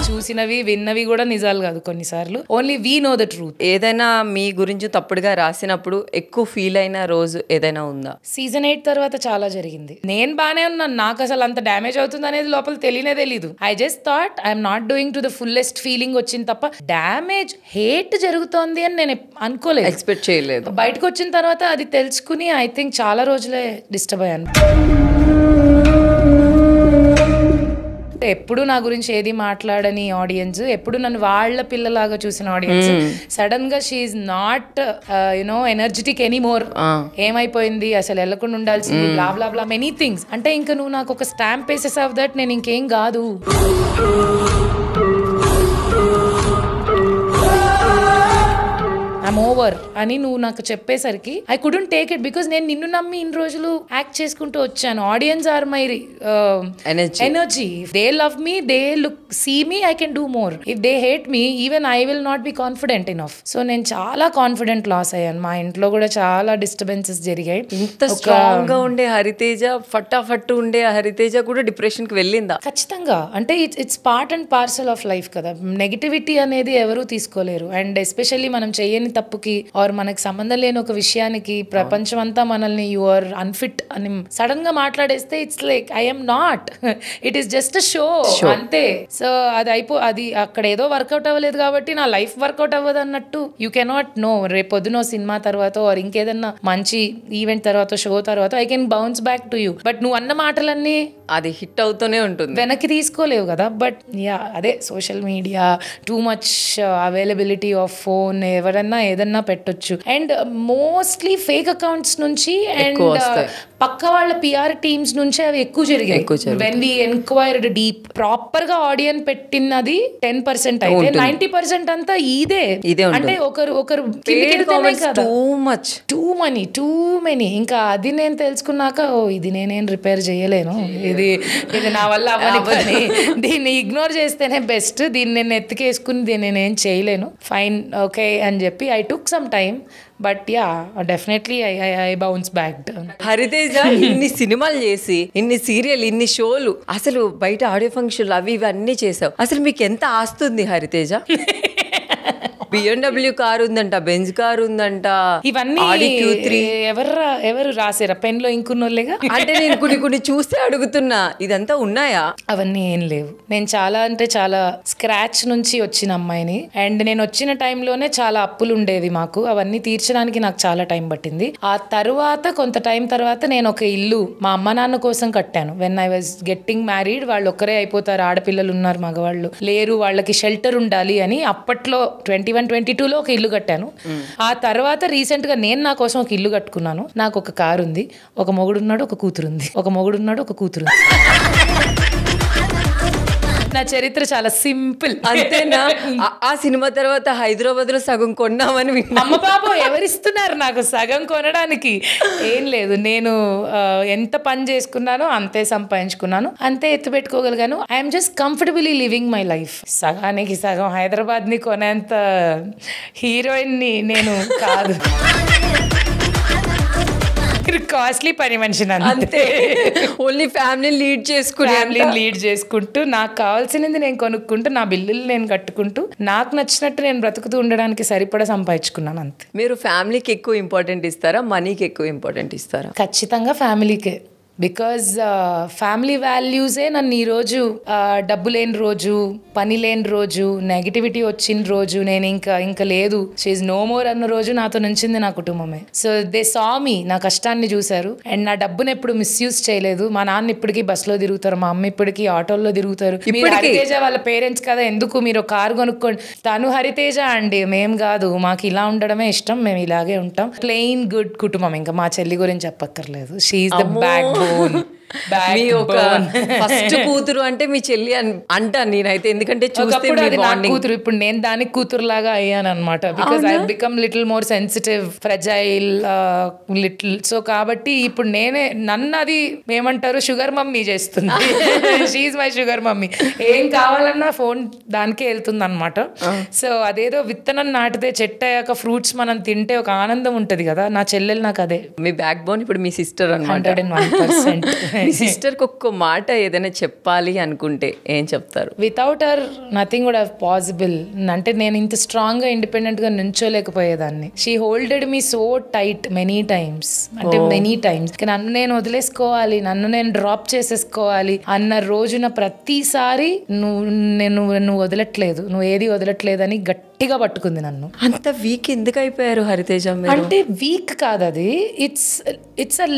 చూసినవి విన్నవి కూడా నిజాలు కాదు కొన్నిసార్లు. Only we know the truth. ఏదైనా మీ గురించి తప్పుడుగా రాసినప్పుడు ఎక్కువ ఫీల్ అయిన రోజు ఏదైనా ఉందా? సీజన్ 8 తర్వాత చాలా జరిగింది. నేను బానే ఉన్నాను, నాకు అసలు అంత డ్యామేజ్ అవుతుంది అనేది లోపల తెలీదు. I just thought I'm not doing to the fullest feeling వచ్చింది తప్ప డ్యామేజ్ హేట్ జరుగుతోంది అని నేను అనుకోలేదు, ఎక్స్పెక్ట్ చేయలేదు. బయటకు వచ్చిన తర్వాత అది తెలుసుకుని ఐ థింక్ చాలా రోజులే డిస్టర్బ్ అయ్యాను. ఎప్పుడు నా గురించి ఏది మాట్లాడని ఆడియన్స్, ఎప్పుడు నన్ను వాళ్ళ పిల్లలాగా చూసిన ఆడియన్స్, సడన్ గా she is not you know energetic anymore. ఏమైపోయింది అసలు, వెళ్ళకుండా ఉండాల్సింది, బ్లా బ్లా బ్లా మెనీ థింగ్స్. అంటే ఇంకా నువ్వు నాకు ఒక స్టాంప్ వేసేస్ ఆఫ్ దట్, నేను ఇంకేం కాదు. ఐమ్ ఓవర్ అని నువ్వు నాకు చెప్పేసరికి I couldn't take it. Because నేను నిన్ను నమ్మి ఇన్ని రోజులు యాక్ట్ చేసుకుంటూ వచ్చాను. Audience are my energy. If they love me, they look see me, I can do more. If they hate me, even I will not be confident enough. So నేను చాలా confident loss అయ్యాను. మా ఇంట్లో కూడా చాలా disturbances జరిగాయి. ఇంత strong గా ఉండే హరితేజ, ఫటాఫట్ ఉండే హరితేజ కూడా డిప్రెషన్ కి వెళ్ళిందా? ఖచ్చితంగా. అంటే it's part and parcel of life కదా. నెగిటివిటీ అనేది ఎవరూ తీసుకోలేరు. అండ్ ఎస్పెషల్లీ మనం చేయని తప్పుకి ఆర్ మనకి సంబంధం లేని ఒక విషయానికి ప్రపంచం అంతా మనల్ని యు ఆర్ అన్ఫిట్ అని సడన్ గా మాట్లాడేస్తే it's like I am not, it is just a show అంతే. సో అది అక్కడ ఏదో వర్కౌట్ అవ్వలేదు కాబట్టి నా లైఫ్ వర్కౌట్ అవ్వదు అన్నట్టు యూ కెనాట్ నో. రేపు పొద్దున సినిమా తర్వాత ఆర్ ఇంకేదన్నా మంచి ఈవెంట్ తర్వాత, షో తర్వాత I can bounce back to you. But నువ్వు అన్న మాటలన్నీ అది హిట్ అవుతూనే ఉంటుంది, వెనక్కి తీసుకోలేవు కదా. బట్ యా, అదే social media, too much availability of phone, ఎవరన్నా ఏదన్నా పెట్టొచ్చు. అండ్ మోస్ట్లీ ఫేక్ అకౌంట్స్ నుంచి అండ్ పక్క వాళ్ళ పిఆర్ టీమ్స్ నుంచి అవి ఎక్కువ జరిగాయి. When we enquired deep, proper గా ఆడియన్స్ పెట్టినది 10% అయితే 90% అంతా ఇదే. అంటే ఒకరు టూ మనీ. ఇంకా అది నేను తెలుసుకున్నాక, ఓ ఇది నేనేం రిపేర్ చేయలేను, ఇది నా వల్ల అవ్వని పని, దీన్ని ఇగ్నోర్ చేస్తేనే బెస్ట్, దీన్ని నేను ఎత్తుకేసుకుని దీన్ని నేనేం చేయలేను, ఫైన్ ఓకే అని చెప్పి I took some time. But yeah, definitely I bounce back. Hariteja ఇన్ని సినిమాలు చేసి, ఇన్ని సీరియల్, ఇన్ని షోలు, అసలు బయట ఆడియో ఫంక్షన్లు అవి ఇవి అన్ని చేసావు. అసలు మీకు ఎంత ఆస్తుంది హరితేజ? BMW కార్ ఉందంట, బెంజ్ కార్ ఉందంట, ఇవన్నీ Audi Q3. ఎవరు రాసారా? పెన్ లో ఇంకున్నోళ్ళేగా. అంటే నేను కొన్ని చూస్తే అడుగుతున్నా, ఇదంతా ఉన్నాయా? అవన్నీ ఏం లేవు. నేను చాలా అంటే చాలా స్క్రాచ్ నుంచి వచ్చిన అమ్మాయిని. అండ్ నేను వచ్చిన టైంలోనే చాలా అప్పులు ఉండేవి మాకు. అవన్నీ తీర్చడానికి నాకు చాలా టైం పట్టింది. ఆ తర్వాత కొంత టైం తర్వాత నేను ఒక ఇల్లు మా అమ్మ నాన్న కోసం కట్టాను. When I was getting married. వాళ్ళు ఒక్కరే అయిపోతారు, ఆడపిల్లలు ఉన్నారు, మగవాళ్ళు లేరు, వాళ్ళకి షెల్టర్ ఉండాలి అని అప్పట్లో 21-22లో ఒక ఇల్లు కట్టాను. ఆ తర్వాత రీసెంట్ గా నేను నా కోసం ఒక ఇల్లు కట్టుకున్నాను. నాకు ఒక కారు ఉంది, ఒక మొగుడున్నాడు, ఒక కూతురుంది. నా చరిత్ర చాలా సింపుల్. అంతేనా? ఆ సినిమా తర్వాత హైదరాబాద్ లో సగం కొన్నామని విన్నా. అమ్మ పాపం ఎవరిస్తున్నారు నాకు సగం కొనడానికి? ఏం లేదు, నేను ఎంత పని చేసుకున్నానో అంతే సంపాదించుకున్నాను, అంతే ఎత్తు పెట్టుకోగలిగాను. I'm just comfortably living my life. సగానికి సగం హైదరాబాద్ ని కొనేంత హీరోయిన్ ని నేను కాదు. కాస్ట్లీ పని మనిషిని అంతే. ఓన్లీ ఫ్యామిలీ లీడ్ చేసుకుంటూ నాకు కావాల్సినది నేను కొనుక్కుంటూ, నా బిల్లులు నేను కట్టుకుంటూ, నాకు నచ్చినట్టు నేను బ్రతుకుతూ ఉండడానికి సరిపడా సంపాదించుకున్నాను అంతే. మీరు ఫ్యామిలీకి ఎక్కువ ఇంపార్టెంట్ ఇస్తారా, మనీకి ఎక్కువ ఇంపార్టెంట్ ఇస్తారా? ఖచ్చితంగా ఫ్యామిలీకే. బికాజ్ ఫ్యామిలీ వాల్యూసే నన్ను ఈరోజు డబ్బు లేని రోజు, పని లేని రోజు, నెగిటివిటీ వచ్చిన రోజు, నేను ఇంకా లేదు, షీఈ్ నో మోర్ అన్న రోజు నాతో నుంచింది నా కుటుంబమే. సో దే సా మీ, నా కష్టాన్ని చూశారు. అండ్ నా డబ్బుని ఎప్పుడు మిస్యూజ్ చేయలేదు. మా నాన్న ఇప్పటికీ బస్సులో తిరుగుతారు, మా అమ్మ ఇప్పటికీ ఆటోల్లో తిరుగుతారు. మీరు హరితేజ వాళ్ళ పేరెంట్స్ కదా, ఎందుకు మీరు కారు కొనుక్కోండి. తను హరితేజ అండి, మేం కాదు, మాకు ఇలా ఉండడమే ఇష్టం, మేము ఇలాగే ఉంటాం. ప్లెయిన్ గుడ్ కుటుంబం. ఇంకా మా చెల్లి గురించి చెప్పక్కర్లేదు. She's the backbone. మీ ఒక ఫస్ట్ కూతురు అంటే మీ చెల్లి అంటాను నేనైతే, ఎందుకంటే చూస్తే కూతురు. ఇప్పుడు నేను దానికి కూతురు లాగా అయ్యాను అనమాట. Because I become little more sensitive, fragile little. So కాబట్టి ఇప్పుడు నన్ను అది ఏమంటారు, షుగర్ మమ్మీ చేస్తుంది. She's my sugar mummy. ఏం కావాలన్నా ఫోన్ దానికే వెళ్తుంది అనమాట. సో అదేదో విత్తనం నాటితే చెట్టు అయ్యాక ఫ్రూట్స్ మనం తింటే ఒక ఆనందం ఉంటది కదా, నా చెల్లెలు నాకు అదే. మీ బ్యాక్ బోన్ ఇప్పుడు మీ సిస్టర్ అన్నమాట. 101%. మీ సిస్టర్కి ఒక్క మాట ఏదైనా చెప్పాలి అనుకుంటే ఏం చెప్తారు? Without her nothing would have possible. అంటే నేను ఇంత స్ట్రాంగ్ గా ఇండిపెండెంట్ గా నుంచోలేకపోయేదాన్ని. She holded me so tight many times. అంటే మెనీ టైమ్స్ నన్ను నేను వదిలేసుకోవాలి, నన్ను నేను డ్రాప్ చేసేసుకోవాలి అన్న రోజున ప్రతిసారి నువ్వు వదలట్లేదు, నువ్వు ఏది వదలట్లేదని గట్టిగా పట్టుకుంది నన్ను. అంత వీక్ ఎందుకు అయిపోయారు హరితేజ? అంటే వీక్ కాదు అది, it's a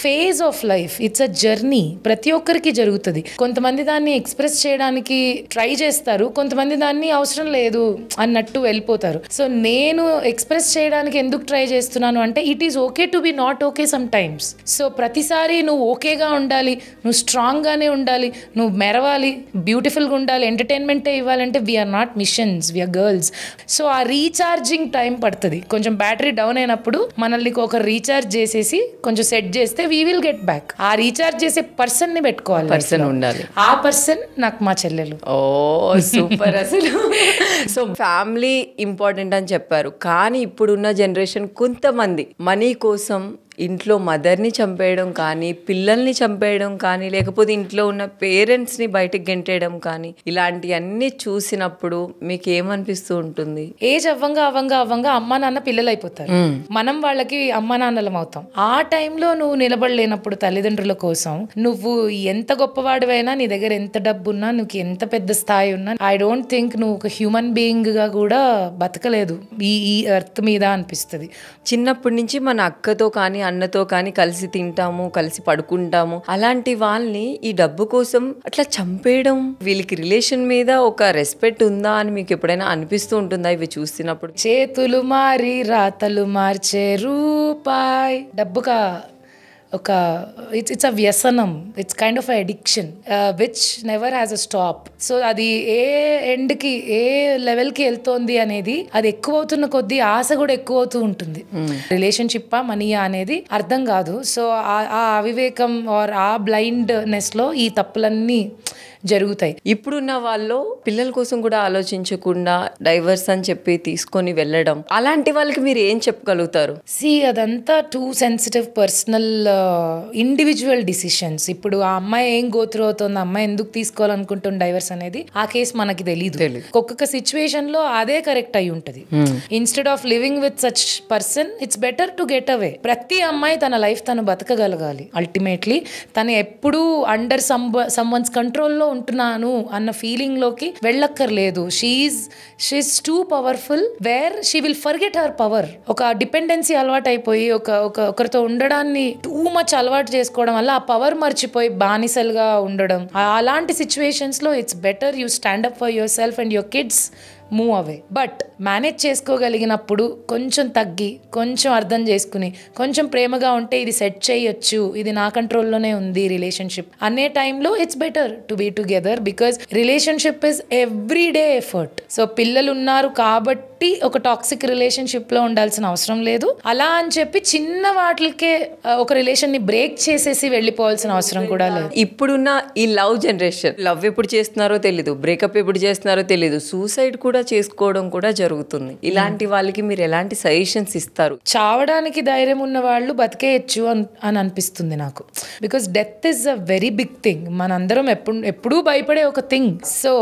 phase of life, it's a journey. ప్రతి ఒక్కరికి జరుగుతుంది. కొంతమంది దాన్ని ఎక్స్ప్రెస్ చేయడానికి ట్రై చేస్తారు, కొంతమంది దాన్ని అవసరం లేదు అన్నట్టు వెళ్ళిపోతారు. సో నేను ఎక్స్ప్రెస్ చేయడానికి ఎందుకు ట్రై చేస్తున్నాను అంటే, it is okay to be not okay some times. So ప్రతిసారి నువ్వు ఓకేగా ఉండాలి, నువ్వు స్ట్రాంగ్ గానే ఉండాలి, నువ్వు మెరవాలి, బ్యూటిఫుల్ గా ఉండాలి, ఎంటర్టైన్మెంటే ఇవ్వాలంటే we're not machines, we're girls. So ఆ రీఛార్జింగ్ టైం పడుతుంది. కొంచెం బ్యాటరీ డౌన్ అయినప్పుడు మనల్ని ఒక రీఛార్జ్ చేసేసి కొంచెం సెట్ చేస్తే వీ విల్ గెట్ బ్యాక్. ఆ రీఛార్జ్ చేసే పర్సన్ ని పెట్టుకోవాలి, పర్సన్ ఉండాలి. ఆ పర్సన్ నాకు మా చెల్లెలు. ఓ సూపర్. అసలు సో ఫ్యామిలీ ఇంపార్టెంట్ అని చెప్పారు, కానీ ఇప్పుడున్న జనరేషన్ కొంతమంది మనీ కోసం ఇంట్లో మదర్ని చంపేయడం కానీ, పిల్లల్ని చంపేయడం కానీ, లేకపోతే ఇంట్లో ఉన్న పేరెంట్స్ని బయటకు గెంటేయడం కానీ, ఇలాంటివన్నీ చూసినప్పుడు మీకు ఏమనిపిస్తూ ఉంటుంది? ఏజ్ అవ్వంగా అమ్మా నాన్న పిల్లలు అయిపోతారు, మనం వాళ్ళకి అమ్మా నాన్నలం అవుతాం. ఆ టైంలో నువ్వు నిలబడలేనప్పుడు తల్లిదండ్రుల కోసం, నువ్వు ఎంత గొప్పవాడివైనా, నీ దగ్గర ఎంత డబ్బున్నా, నువ్వు ఎంత పెద్ద స్థాయి ఉన్నా, ఐ డోంట్ థింక్ నువ్వు ఒక హ్యూమన్ బీయింగ్ గా కూడా బతకలేదు ఈ ఎర్త్ మీద అనిపిస్తుంది. చిన్నప్పటి నుంచి మన అక్కతో కానీ అన్నతో కానీ కలిసి తింటాము, కలిసి పడుకుంటాము, అలాంటి వాళ్ళని ఈ డబ్బు కోసం అట్లా చంపేయడం, వీళ్ళకి రిలేషన్ మీద ఒక రెస్పెక్ట్ ఉందా అని మీకు ఎప్పుడైనా అనిపిస్తూ ఉంటుందా ఇవి చూసినప్పుడు? చేతులు మారి రాతలు మార్చే రూపాయి డబ్బుగా ఒక ఇట్స్ అ వ్యసనం, it's kind of addiction which never has a stop. So అది ఏ ఎండ్కి ఏ లెవెల్కి వెళ్తోంది అనేది, అది ఎక్కువ అవుతున్న కొద్దీ ఆశ కూడా ఎక్కువ అవుతూ ఉంటుంది. రిలేషన్షిప్ మనీయా అనేది అర్థం కాదు. సో ఆ అవివేకం ఆర్ ఆ బ్లైండ్నెస్ లో ఈ తప్పులన్నీ జరుగుతాయి. ఇప్పుడున్న వాళ్ళు పిల్లల కోసం కూడా ఆలోచించకుండా డైవర్స్ అని చెప్పి తీసుకొని వెళ్ళడం, అలాంటి వాళ్ళకి మీరు ఏం చెప్పగలుగుతారు? అదంతా too sensitive personal individual decisions. ఇప్పుడు ఆ అమ్మాయి ఏం గోత్రు అవుతుంది, అమ్మాయి ఎందుకు తీసుకోవాలనుకుంటుంది డైవర్స్ అనేది ఆ కేసు మనకి తెలియదు. ఒక్కొక్క సిచ్యువేషన్ లో అదే కరెక్ట్ అయి ఉంటది. Instead of living with such person it's better to get away. ప్రతి అమ్మాయి తన లైఫ్ తను బతకగలగాలి. అల్టిమేట్లీ తను ఎప్పుడూ అండర్ సమ్వన్స్ కంట్రోల్లో ఉంటున్నాను అన్న ఫీలింగ్ లోకి వెళ్ళక్కర్లేదు. She's too powerful where she will forget her power. ఒక డిపెండెన్సీ అలవాటు అయిపోయి ఒకరితో ఉండడాన్ని టూ మచ్ అలవాటు చేసుకోవడం వల్ల ఆ పవర్ మర్చిపోయి బానిసలుగా ఉండడం. అలాంటి సిచ్యువేషన్స్ లో it's better you stand up for yourself and your kids move away. But manage చేసుకోగలిగినప్పుడు కొంచెం తగ్గి, కొంచెం అర్థం చేసుకుని, కొంచెం ప్రేమగా ఉంటే ఇది సెట్ చేయొచ్చు, ఇది నా కంట్రోల్లోనే ఉంది రిలేషన్షిప్ అనే టైంలో it's better to be together. Because relationship is every day effort. So పిల్లలు ఉన్నారు కాబట్టి ఒక టాక్సిక్ రిలేషన్షిప్ లో ఉండాల్సిన అవసరం లేదు. అలా అని చెప్పి చిన్న వాటికే ఒక రిలేషన్ ని బ్రేక్ చేసేసి వెళ్ళిపోవాల్సిన అవసరం కూడా లేదు. ఇప్పుడున్న ఈ లవ్ జనరేషన్, లవ్ ఎప్పుడు చేస్తున్నారో తెలీదు, బ్రేకప్ ఎప్పుడు చేస్తున్నారో తెలీదు, సూసైడ్ కూడా చేసుకోవడం కూడా జరుగుతుంది. ఇలాంటి వాళ్ళకి మీరు ఎలాంటి సజెషన్స్ ఇస్తారు? చావడానికి ధైర్యం ఉన్న వాళ్ళు బతికేయచ్చు అని అనిపిస్తుంది నాకు. Because death is a very big thing. మనందరం ఎప్పుడూ భయపడే ఒక థింగ్. సో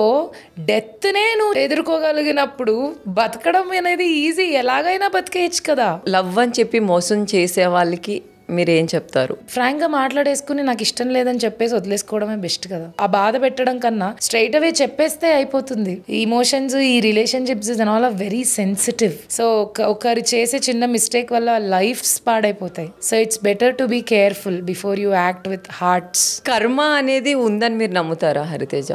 డెత్ నే నువ్వు ఎదుర్కోగలిగినప్పుడు బతకడం అనేది ఈజీ. ఎలాగైనా బతికేయచ్చు కదా. లవ్ అని చెప్పి మోసం చేసే వాళ్ళకి మీరేం చెప్తారు? ఫ్రాంక్ గా మాట్లాడేసుకుని నాకు ఇష్టం లేదని చెప్పేసి వదిలేసుకోవడమే బెస్ట్ కదా. ఆ బాధ పెట్టడం కన్నా స్ట్రైట్ అవే చెప్పేస్తే అయిపోతుంది. ఈ ఇమోషన్స్, ఈ relationships and all are very sensitive. So ఒకరి చేసే చిన్న మిస్టేక్ వల్ల లైఫ్స్ పాడైపోతాయి. So it's better to be careful before you act with hearts. కర్మ అనేది ఉందని మీరు నమ్ముతారా హరితేజ?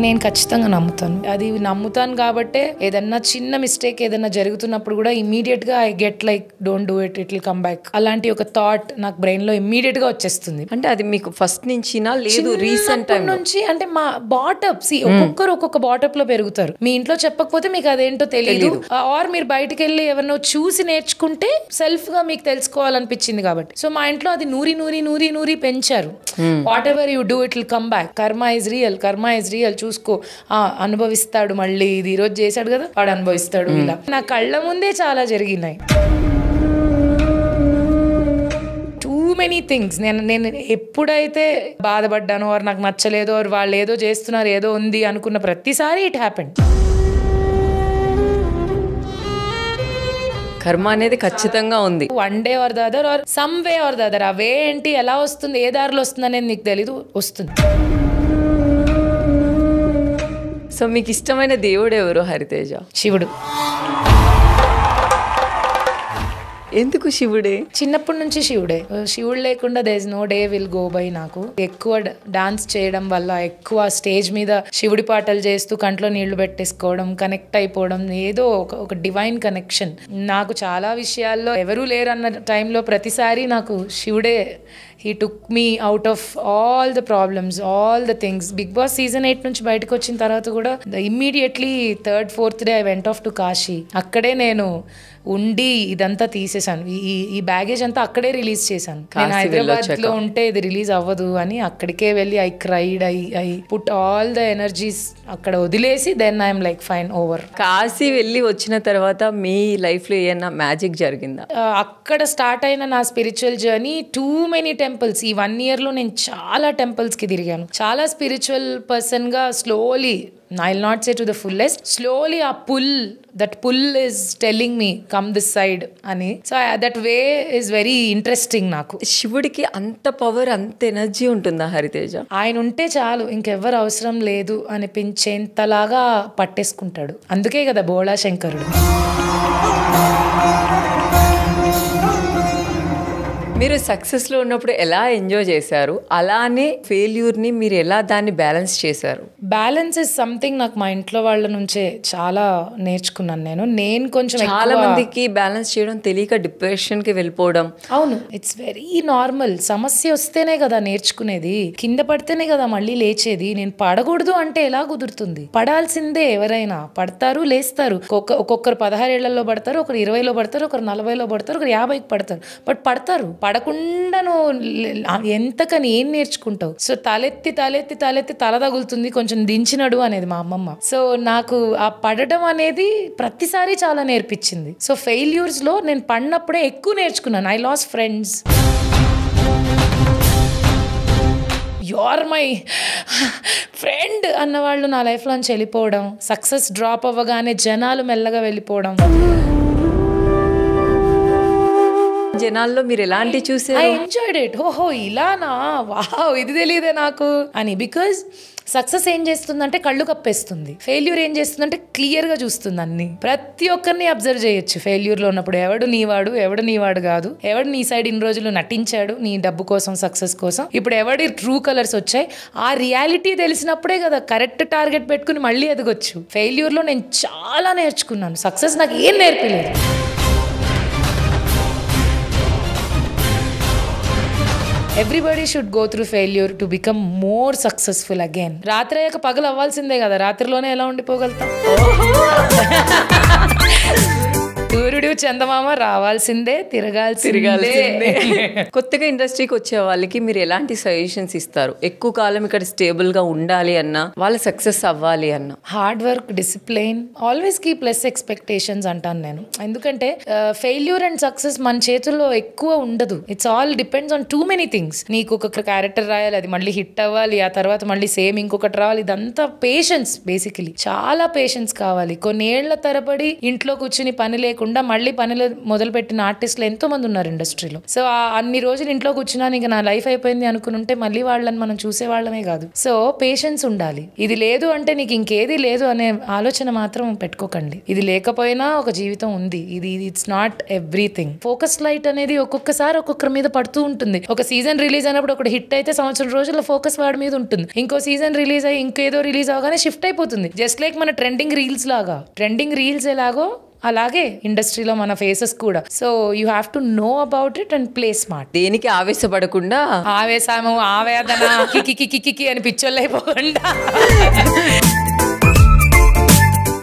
నేను ఖచ్చితంగా నమ్ముతాను. అది నమ్ముతాను కాబట్టే ఏదన్నా చిన్న మిస్టేక్ ఏదన్నా జరుగుతున్నప్పుడు కూడా ఇమ్మీడియట్ గా I get like don't do it, it will come back. అలాంటి ఒక థాట్ నాకు బ్రెయిన్ లో ఇమ్మీడియట్ గా వచ్చేస్తుంది. అంటే అది మీకు ఫస్ట్ నుంచినా లేదు రీసెంట్ టైం నుంచి? అంటే మా బాటప్ ఒక్కొక్కరు ఒక్కొక్క బాటప్ లో పెరుగుతారు. మీ ఇంట్లో చెప్పకపోతే మీకు అదేంటో తెలియదు. ఆర్ మీరు బయటకు వెళ్ళి ఎవరినో చూసి నేర్చుకుంటే సెల్ఫ్ గా మీకు తెలుసుకోవాలనిపించింది కాబట్టి. సో మా ఇంట్లో అది నూరి పెంచారు. What ever you do it will come back. కర్మ ఇస్ రియల్, కర్మ ఇస్ రియల్. చూసుకో, అనుభవిస్తాడు, మళ్ళీ ఇది ఈ రోజు చేశాడు కదా వాడు అనుభవిస్తాడు. ఇలా నా కళ్ళ ముందే చాలా జరిగినాయి. Too many things. నేను ఎప్పుడైతే బాధపడ్డానో ఆర్ నాకు నచ్చలేదో ఆర్ వాళ్ళు ఏదో చేస్తున్నారు ఏదో ఉంది అనుకున్న ప్రతిసారి ఇట్ హ్యాపెండ్. కర్మ అనేది ఖచ్చితంగా ఉంది. One day or the other or some way or the other. ఆ వే ఏంటి, ఎలా వస్తుంది, ఏ దారిలో వస్తుంది అనేది నీకు తెలీదు, వస్తుంది. సో మీకు ఇష్టమైన దేవుడు ఎవరు హరితేజ? శివుడు. ఎందుకు శివుడే? చిన్నప్పటి నుంచి శివుడే. శివుడు లేకుండా there is no day will go by. నాకు ఎక్కువ డాన్స్ చేయడం వల్ల, ఎక్కువ స్టేజ్ మీద శివుడి పాటలు చేస్తూ కంట్లో నీళ్లు పెట్టేసుకోవడం, కనెక్ట్ అయిపోవడం, ఏదో ఒక డివైన్ కనెక్షన్. నాకు చాలా విషయాల్లో ఎవరూ లేరన్న టైంలో ప్రతిసారి నాకు శివుడే. He took me out of all the problems, all the things. Big Boss season 8 నుంచి బయటకు వచ్చిన తర్వాత కూడా immediately 3rd, 4th day I went off to Kashi. అక్కడే నేను ఉండి ఇదంతా తీసేసాను. ఈ బ్యాగేజ్ అంతా అక్కడే రిలీజ్ చేశాను. నేను హైదరాబాద్ లో ఉంటే ఇది రిలీజ్ అవ్వదు అని అక్కడికే వెళ్ళి I cried, I put all the energies అక్కడ వదిలేసి then I'm like fine over. Kashi వెళ్ళి వచ్చిన తర్వాత మీ లైఫ్ లో ఏమన్నా మ్యాజిక్ జరిగిందా? అక్కడ స్టార్ట్ అయిన నా spiritual journey too many temples. ఈ 1 year లో నేను చాలా టెంపుల్స్ కి తిరిగాను. చాలా స్పిరిచువల్ పర్సన్ గా slowly, I'll not say to the fullest, slowly that pull is telling me come this side ani. So that way is very interesting నాకు. శివుడికి అంత పవర్, అంత ఎనర్జీ ఉంటుందా హరితేజ? ఆయన ఉంటే చాలు, ఇంకెవ్వరు అవసరం లేదు అనిపించేంతలాగా పట్టేసుకుంటాడు. అందుకే కదా బోళా శంకరుడు. మీరు సక్సెస్ లో ఉన్నప్పుడు ఎలా ఎంజాయ్ చేశారు, అలానే ఫెయిల్యూర్ ని మీరు ఎలా దాన్ని బ్యాలెన్స్ చేశారు? బ్యాలెన్స్ ఇస్ సంథింగ్ నాకు మా ఇంట్లో వాళ్ళ నుంచే చాలా నేర్చుకున్నాను. నేను కొంచెం చాలా మందికి బ్యాలెన్స్ చేయడం తెలియక డిప్రెషన్ కి వెళ్ళిపోవడం. అవును, ఇట్స్ వెరీ నార్మల్. సమస్య వస్తేనే కదా నేర్చుకునేది, కింద పడితేనే కదా మళ్ళీ లేచేది. నేను పడకూడదు అంటే ఎలా కుదురుతుంది? పడాల్సిందే. ఎవరైనా పడతారు, లేస్తారు. ఒక్కొక్కరు 16 ఏళ్లలో పడతారు, ఒకరు 20లో పడతారు, ఒకరు 40లో పడతారు, ఒకరు 50కి పడతారు. బట్ పడతారు. పడకుండా నువ్వు ఎంతకని ఏం నేర్చుకుంటావు. సో తలెత్తి తలెత్తి తలెత్తి తల తగులుతుంది, కొంచెం దించినడు అనేది మా అమ్మమ్మ. సో నాకు ఆ పడడం అనేది ప్రతిసారి చాలా నేర్పించింది. సో ఫెయిల్యూర్స్ లో నేను పడినప్పుడే ఎక్కువ నేర్చుకున్నాను. I lost friends. Your my friend అన్నవాళ్ళు నా లైఫ్లోంచి వెళ్ళిపోవడం, సక్సెస్ డ్రాప్ అవ్వగానే జనాలు మెల్లగా వెళ్ళిపోవడం. జనాల్లో మీరు ఎలాంటి చూసారు? I enjoyed it. ఓహో ఇలానా, వావ్ ఇది తెలియదే నాకు అని. బికాజ్ సక్సెస్ ఏం చేస్తుందంటే కళ్ళు కప్పేస్తుంది, ఫెయిల్యూర్ ఏం చేస్తుందంటే క్లియర్ గా చూస్తుంది అన్ని. ప్రతి ఒక్కరిని అబ్జర్వ్ చేయొచ్చు ఫెయిల్యూర్ లో ఉన్నప్పుడు. ఎవడు నీవాడు, ఎవడు నీవాడు కాదు, ఎవడు నీ సైడ్ ఇన్ని రోజులు నటించాడు నీ డబ్బు కోసం, సక్సెస్ కోసం. ఇప్పుడు ఎవడి ట్రూ కలర్స్ వచ్చాయి, ఆ రియాలిటీ తెలిసినప్పుడే కదా కరెక్ట్ టార్గెట్ పెట్టుకుని మళ్ళీ ఎదగొచ్చు. ఫెయిల్యూర్ లో నేను చాలా నేర్చుకున్నాను, సక్సెస్ నాకు ఏం నేర్పలేదు. Everybody should go through failure to become more successful again. రాత్రి అయ్యాక పగలు అవ్వాల్సిందే కదా, రాత్రిలోనే ఎలా ఉండిపోగలుగుతాం? సూర్యుడు చందమామ రావాల్సిందే, తిరగాల్సిందే. కొత్తగా ఇండస్ట్రీకి వచ్చే వాళ్ళకి మీరు ఎలాంటి సజెషన్స్ ఇస్తారు? ఎక్కువ కాలం ఇక్కడ స్టేబుల్ గా ఉండాలి అన్నా, వాళ్ళ సక్సెస్ అవ్వాలి అన్నా. Hard work, discipline, always keep less expectations అంటాను నేను. ఎందుకంటే ఫెయిల్యూర్ అండ్ సక్సెస్ మన చేతుల్లో ఎక్కువ ఉండదు. It's all depends on too many things. నీకు ఒక క్యారెక్టర్ రాయాలి, అది మళ్ళీ హిట్ అవ్వాలి, ఆ తర్వాత మళ్ళీ సేమ్ ఇంకొకటి రావాలి. ఇదంతా పేషెన్స్, బేసికలీ చాలా పేషెన్స్ కావాలి. కొన్నేళ్ల తరబడి ఇంట్లో కూర్చుని పని లేకుండా మళ్ళీ పనులు మొదలుపెట్టిన ఆర్టిస్టులు ఎంతో మంది ఉన్నారు ఇండస్ట్రీలో. సో అన్ని రోజులు ఇంట్లో కూర్చున్నాను, ఇంకా నా లైఫ్ అయిపోయింది అనుకుంటే మళ్ళీ వాళ్ళని మనం చూసే వాళ్ళమే కాదు. సో పేషెన్స్ ఉండాలి. ఇది లేదు అంటే నీకు ఇంకేది లేదు అనే ఆలోచన మాత్రం పెట్టుకోకండి. ఇది లేకపోయినా ఒక జీవితం ఉంది. ఇది it's not everything. Focus light అనేది ఒక్కొక్కసారి ఒక్కొక్కరి మీద పడుతూ ఉంటుంది. ఒక సీజన్ రిలీజ్ అయినప్పుడు ఒకటి హిట్ అయితే సంవత్సరం రోజుల్లో ఫోకస్ వాడి మీద ఉంటుంది. ఇంకో సీజన్ రిలీజ్ అయ్యి ఇంకేదో రిలీజ్ అవగానే షిఫ్ట్ అయిపోతుంది. జస్ట్ లైక్ మన ట్రెండింగ్ రీల్స్ లాగా. ట్రెండింగ్ రీల్స్ ఎలాగో అలాగే ఇండస్ట్రీలో మన ఫేసెస్ కూడా. So you have to know about it and play smart. దేనికి ఆవేశపడకుండా, ఆవేశము, ఆవేదన, కికి అని పిచ్చోళ్ళు అయిపోకుండా.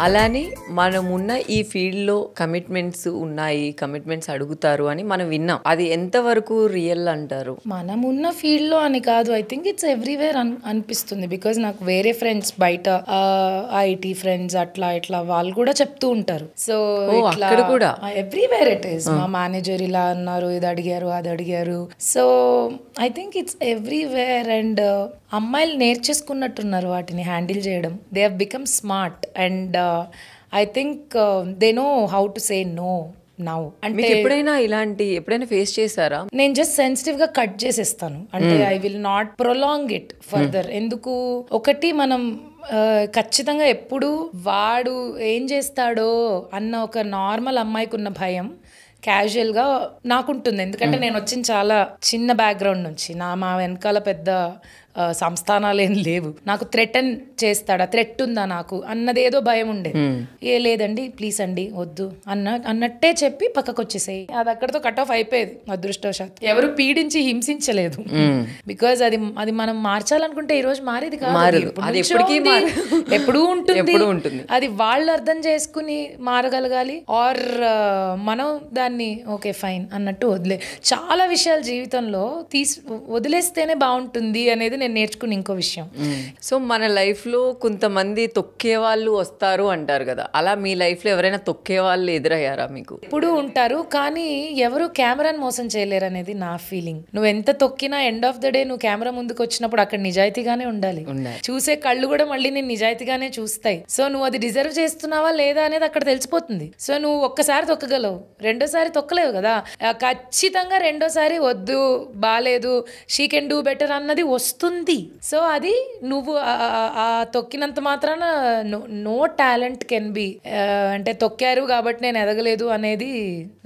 అలానే మనం ఉన్న ఈ ఫీల్డ్ లో కమిట్మెంట్స్ ఉన్నాయి, కమిట్మెంట్స్ అడుగుతారు అని మనం విన్నాం. అది ఎంతవరకు రియల్ అంటారు? మనం ఉన్న ఫీల్డ్ లో అని కాదు, ఐ థింక్ ఇట్స్ ఎవ్రీవేర్ అనిపిస్తుంది. బికాజ్ నాకు వేరే ఫ్రెండ్స్ బయట ఐటీ ఫ్రెండ్స్ అట్లా ఇట్లా వాళ్ళు కూడా చెప్తూ ఉంటారు. సో ఇట్లా ఎవ్రీవేర్ ఇట్ ఈస్. మా మేనేజర్ ఇలా అన్నారు, ఇది అడిగారు, అది అడిగారు. So I think it's everywhere. And అమ్మాయిలు నేర్చేసుకున్నట్టున్నారు వాటిని హ్యాండిల్ చేయడం. They have become smart and I think they know how to say no now. అంటే ఎప్పుడైనా ఫేస్ చేశారా? నేను జస్ట్ సెన్సిటివ్ గా కట్ చేసేస్తాను. అంటే I will not prolong it further. ఎందుకు, ఒకటి మనం ఖచ్చితంగా ఎప్పుడు వాడు ఏం చేస్తాడో అన్న ఒక నార్మల్ అమ్మాయికి ఉన్న భయం క్యాజువల్గా నాకుంటుంది. ఎందుకంటే నేను వచ్చిన చాలా చిన్న బ్యాక్గ్రౌండ్ నుంచి, మా వెనకాల పెద్ద సంస్థానాలు ఏం లేవు. నాకు థ్రెటన్ చేస్తాడా, థ్రెట్ ఉందా నాకు అన్నది ఏదో భయం ఉండే. ఏ లేదండి ప్లీజ్ అండి వద్దు అన్నట్టే చెప్పి పక్కకు వచ్చేసాయి. అది అక్కడితో కట్ ఆఫ్ అయిపోయేది. అదృష్టవశాత్తు ఎవరు పీడించి హింసించలేదు. బికాజ్ అది మనం మార్చాలనుకుంటే ఈ రోజు మారేది కాదు, ఎప్పుడూ ఉంటుంది. అది వాళ్ళు అర్థం చేసుకుని మారగలగాలి. ఆర్ మనం దాన్ని ఓకే ఫైన్ అన్నట్టు చాలా విషయాలు జీవితంలో వదిలేస్తేనే బాగుంటుంది అనేది నేను నేర్చుకుని ఇంకో విషయం. సో మన లైఫ్ లో కొంతమంది తొక్కే వాళ్ళు వస్తారు అంటారు కదా, అలా మీ లైఫ్ లో ఎవరైనా తొక్కే వాళ్ళు ఎదురయ్యారా మీకు? ఎప్పుడు ఉంటారు, కానీ ఎవరు కెమెరాని మోసం చేయలేరు అనేది నా ఫీలింగ్. నువ్వు ఎంత తొక్కినా ఎండ్ ఆఫ్ ద డే నువ్వు కెమెరా ముందుకు వచ్చినప్పుడు అక్కడ నిజాయితీగానే ఉండాలి. చూసే కళ్ళు కూడా మళ్ళీ నేను నిజాయితీగానే చూస్తాయి. సో నువ్వు అది డిజర్వ్ చేస్తున్నావా లేదా అనేది అక్కడ తెలిసిపోతుంది. సో నువ్వు ఒక్కసారి తొక్కగలవు, రెండోసారి తొక్కలేవు కదా. ఖచ్చితంగా రెండోసారి వద్దు, బాలేదు, షీ కెన్ డూ బెటర్ అన్నది వస్తుంది. సో అది నువ్వు తొక్కినంత మాత్రాన నో టాలెంట్ కెన్ బి, అంటే తొక్కారు కాబట్టి నేను ఎదగలేదు అనేది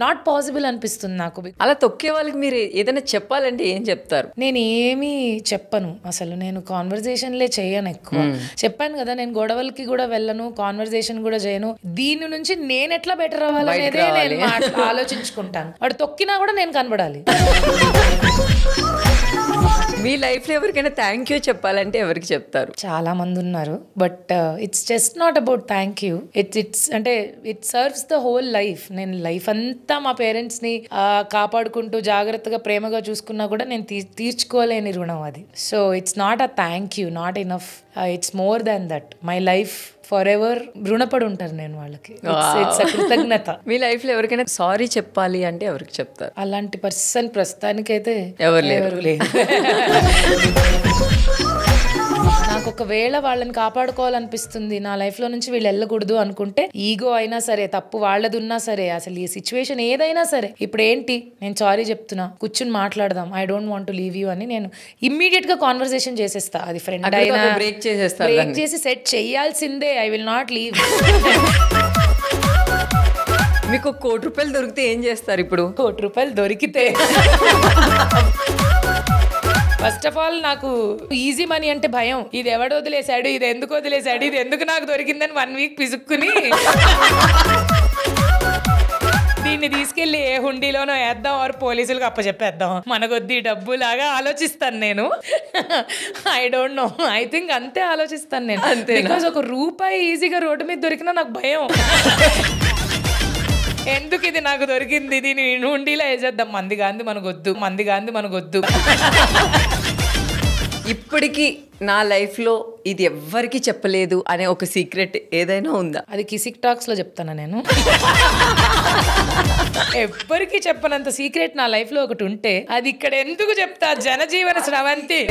నాట్ పాసిబుల్ అనిపిస్తుంది నాకు. అలా తొక్కే వాళ్ళకి మీరు ఏదైనా చెప్పాలంటే ఏం చెప్తారు? నేను ఏమీ చెప్పను అసలు. నేను కాన్వర్జేషన్లే చేయను ఎక్కువ. చెప్పాను కదా, నేను గొడవలకి కూడా వెళ్ళను, కాన్వర్జేషన్ కూడా చేయను. దీని నుంచి నేను ఎట్లా బెటర్ అవ్వాలనేదే నేను ఆలోచించుకుంటాను. వాడు తొక్కినా కూడా నేను కనబడాలి. మీ లైఫ్లో ఎవరికైనా థ్యాంక్ యూ చెప్పాలంటే ఎవరికి చెప్తారు? చాలా మంది ఉన్నారు, but it's just not about thank you. It's అంటే it serves the whole life. నేను లైఫ్ అంతా మా పేరెంట్స్ ని కాపాడుకుంటూ జాగ్రత్తగా ప్రేమగా చూసుకున్నా కూడా నేను తీర్చుకోలేని రుణం అది. So it's not a thank you, not enough. It's more than that. My life for ever రుణపడి ఉంటారు నేను వాళ్ళకి. ఇట్స్ కృతజ్ఞత. మీ లైఫ్ లో ఎవరికైనా సారీ చెప్పాలి అంటే ఎవరికి చెప్తారు? అలాంటి పర్సన్ ప్రస్తుతానికైతే ఎవరు లేరు. నాకు ఒకవేళ వాళ్ళని కాపాడుకోవాలనిపిస్తుంది, నా లైఫ్ లో నుంచి వీళ్ళు వెళ్ళకూడదు అనుకుంటే, ఈగో అయినా సరే, తప్పు వాళ్ళది ఉన్నా సరే, అసలు ఈ సిచ్యువేషన్ ఏదైనా సరే, ఇప్పుడు ఏంటి నేను సారీ చెప్తున్నా, కూర్చుని మాట్లాడదాం, I don't want to leave you అని నేను ఇమ్మీడియట్ గా కాన్వర్సేషన్ చేసేస్తా. అది ఫ్రెండ్ అయినా బ్రేక్ చేసి సెట్ చేయాల్సిందే. I will not leave. మీకు ₹1,00,00,000 దొరికితే ఏం చేస్తారు ఇప్పుడు? ₹1,00,00,000 దొరికితే ఫస్ట్ ఆఫ్ ఆల్ నాకు ఈజీ మనీ అంటే భయం. ఇది ఎవడు వదిలేశాడు, ఇది ఎందుకు వదిలేశాడు, ఇది ఎందుకు నాకు దొరికిందని 1 వీక్ పిసుక్కుని దీన్ని తీసుకెళ్లి ఏ హుండీలోనో వేద్దాం, ఆరు పోలీసులకు అప్పచెప్పేద్దాం, మనకొద్ది డబ్బు లాగా ఆలోచిస్తాను నేను. I don't know, I think అంతే ఆలోచిస్తాను నేను. బికాజ్ ₹1 ఈజీగా రోడ్డు మీద దొరికినా నాకు భయం. ఎందుకు ఇది నాకు దొరికింది, దీన్ని హుండీలో వేసేద్దాం, మంది గాంధీ మనకొద్దు. ఇప్పటికీ నా లైఫ్ లో ఇది ఎవ్వరికి చెప్పలేదు అనే ఒక సీక్రెట్ ఏదైనా ఉందా? అది కిసిక్ టాక్స్ లో చెప్తాను నేను. ఎవ్వరికి చెప్పనంత సీక్రెట్ నా లైఫ్ లో ఒకటి ఉంటే అది ఇక్కడ ఎందుకు చెప్తా, జనజీవన స్రవంతి.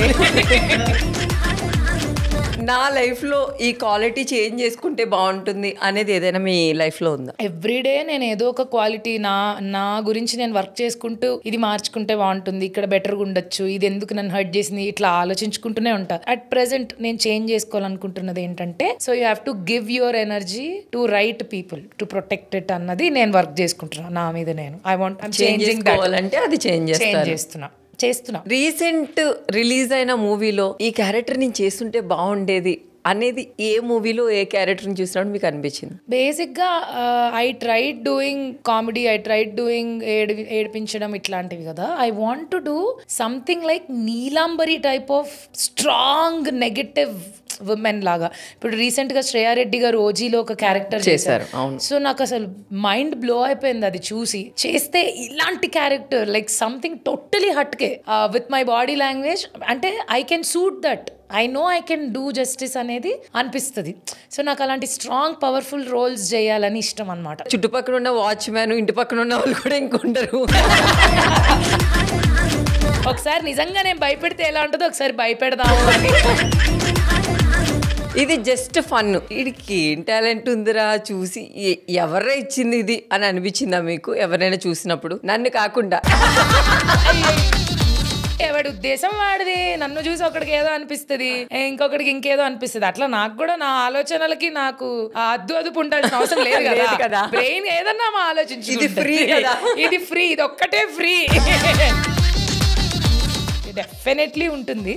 నా లైఫ్ లో ఈ క్వాలిటీ చేంజ్ చేసుకుంటే బాగుంటుంది అనేది ఏదైనా మీ లైఫ్ లో ఉందా? ఎవ్రీడే నేను ఏదో ఒక క్వాలిటీ నా గురించి నేను వర్క్ చేసుకుంటూ, ఇది మార్చుకుంటే బాగుంటుంది, ఇక్కడ బెటర్గా ఉండొచ్చు, ఇది ఎందుకు నన్ను హర్ట్ చేసింది, ఇట్లా ఆలోచించుకుంటూనే ఉంటా. అట్ ప్రెసెంట్ నేను చేంజ్ చేసుకోవాలనుకుంటున్నది ఏంటంటే, so you have to give your energy to right people to protect it అన్నది నేను వర్క్ చేసుకుంటున్నా నా మీద. నేను ఐ వాంట్ చేంజింగ్ అంటే అది చేంజ్ చేస్తున్నా. రీసెంట్ రిలీజ్ అయిన మూవీలో ఈ క్యారెక్టర్ నేను చేస్తుంటే బాగుండేది అనేది ఏ మూవీలో ఏ క్యారెక్టర్ని చూసినప్పుడు మీకు అనిపించింది? బేసిక్ గా I tried doing comedy, I tried doing ఏడిపించడం ఇట్లాంటివి కదా. I want to do something like Neelambari type of strong negative women లాగా. ఇప్పుడు రీసెంట్ గా శ్రేయారెడ్డి గారు ఓజీలో ఒక క్యారెక్టర్ చేశారు. సో నాకు అసలు మైండ్ బ్లో అయిపోయింది అది చూసి. చేస్తే ఇలాంటి క్యారెక్టర్ లైక్ సంథింగ్ టోటలీ హట్కే విత్ మై బాడీ లాంగ్వేజ్, అంటే I can suit that, I know I can do justice అనేది అనిపిస్తుంది. సో నాకు అలాంటి స్ట్రాంగ్ పవర్ఫుల్ రోల్స్ చేయాలని ఇష్టం అనమాట. చుట్టుపక్కల ఉన్న వాచ్మ్యాన్, ఇంటి పక్కన ఉన్న వాళ్ళు కూడా ఇంకొంటారు. ఒకసారి నిజంగా నేను భయపెడితే ఎలా ఉంటుందో ఒకసారి భయపెడదాము అని. ఇది జస్ట్ ఫన్. వీడికి ఏం టాలెంట్ ఉందిరా, చూసి ఎవరే ఇచ్చింది ఇది అని అనిపించిందా మీకు ఎవరైనా చూసినప్పుడు? నన్ను కాకుండా. ఎవడి ఉద్దేశం వాడిది. నన్ను చూసి ఒకడికి ఏదో అనిపిస్తుంది, ఇంకొకటికి ఇంకేదో అనిపిస్తుంది. అట్లా నాకు కూడా నా ఆలోచనలకి నాకు అదుపు ఉండాల్సిన అవసరం లేదు కదా. బ్రెయిన్ ఏదన్నా ఆలోచించి ఇది ఫ్రీ కదా, ఇది ఫ్రీ, ఇది ఒక్కటే ఫ్రీ. డెఫినెట్లీ ఉంటుంది,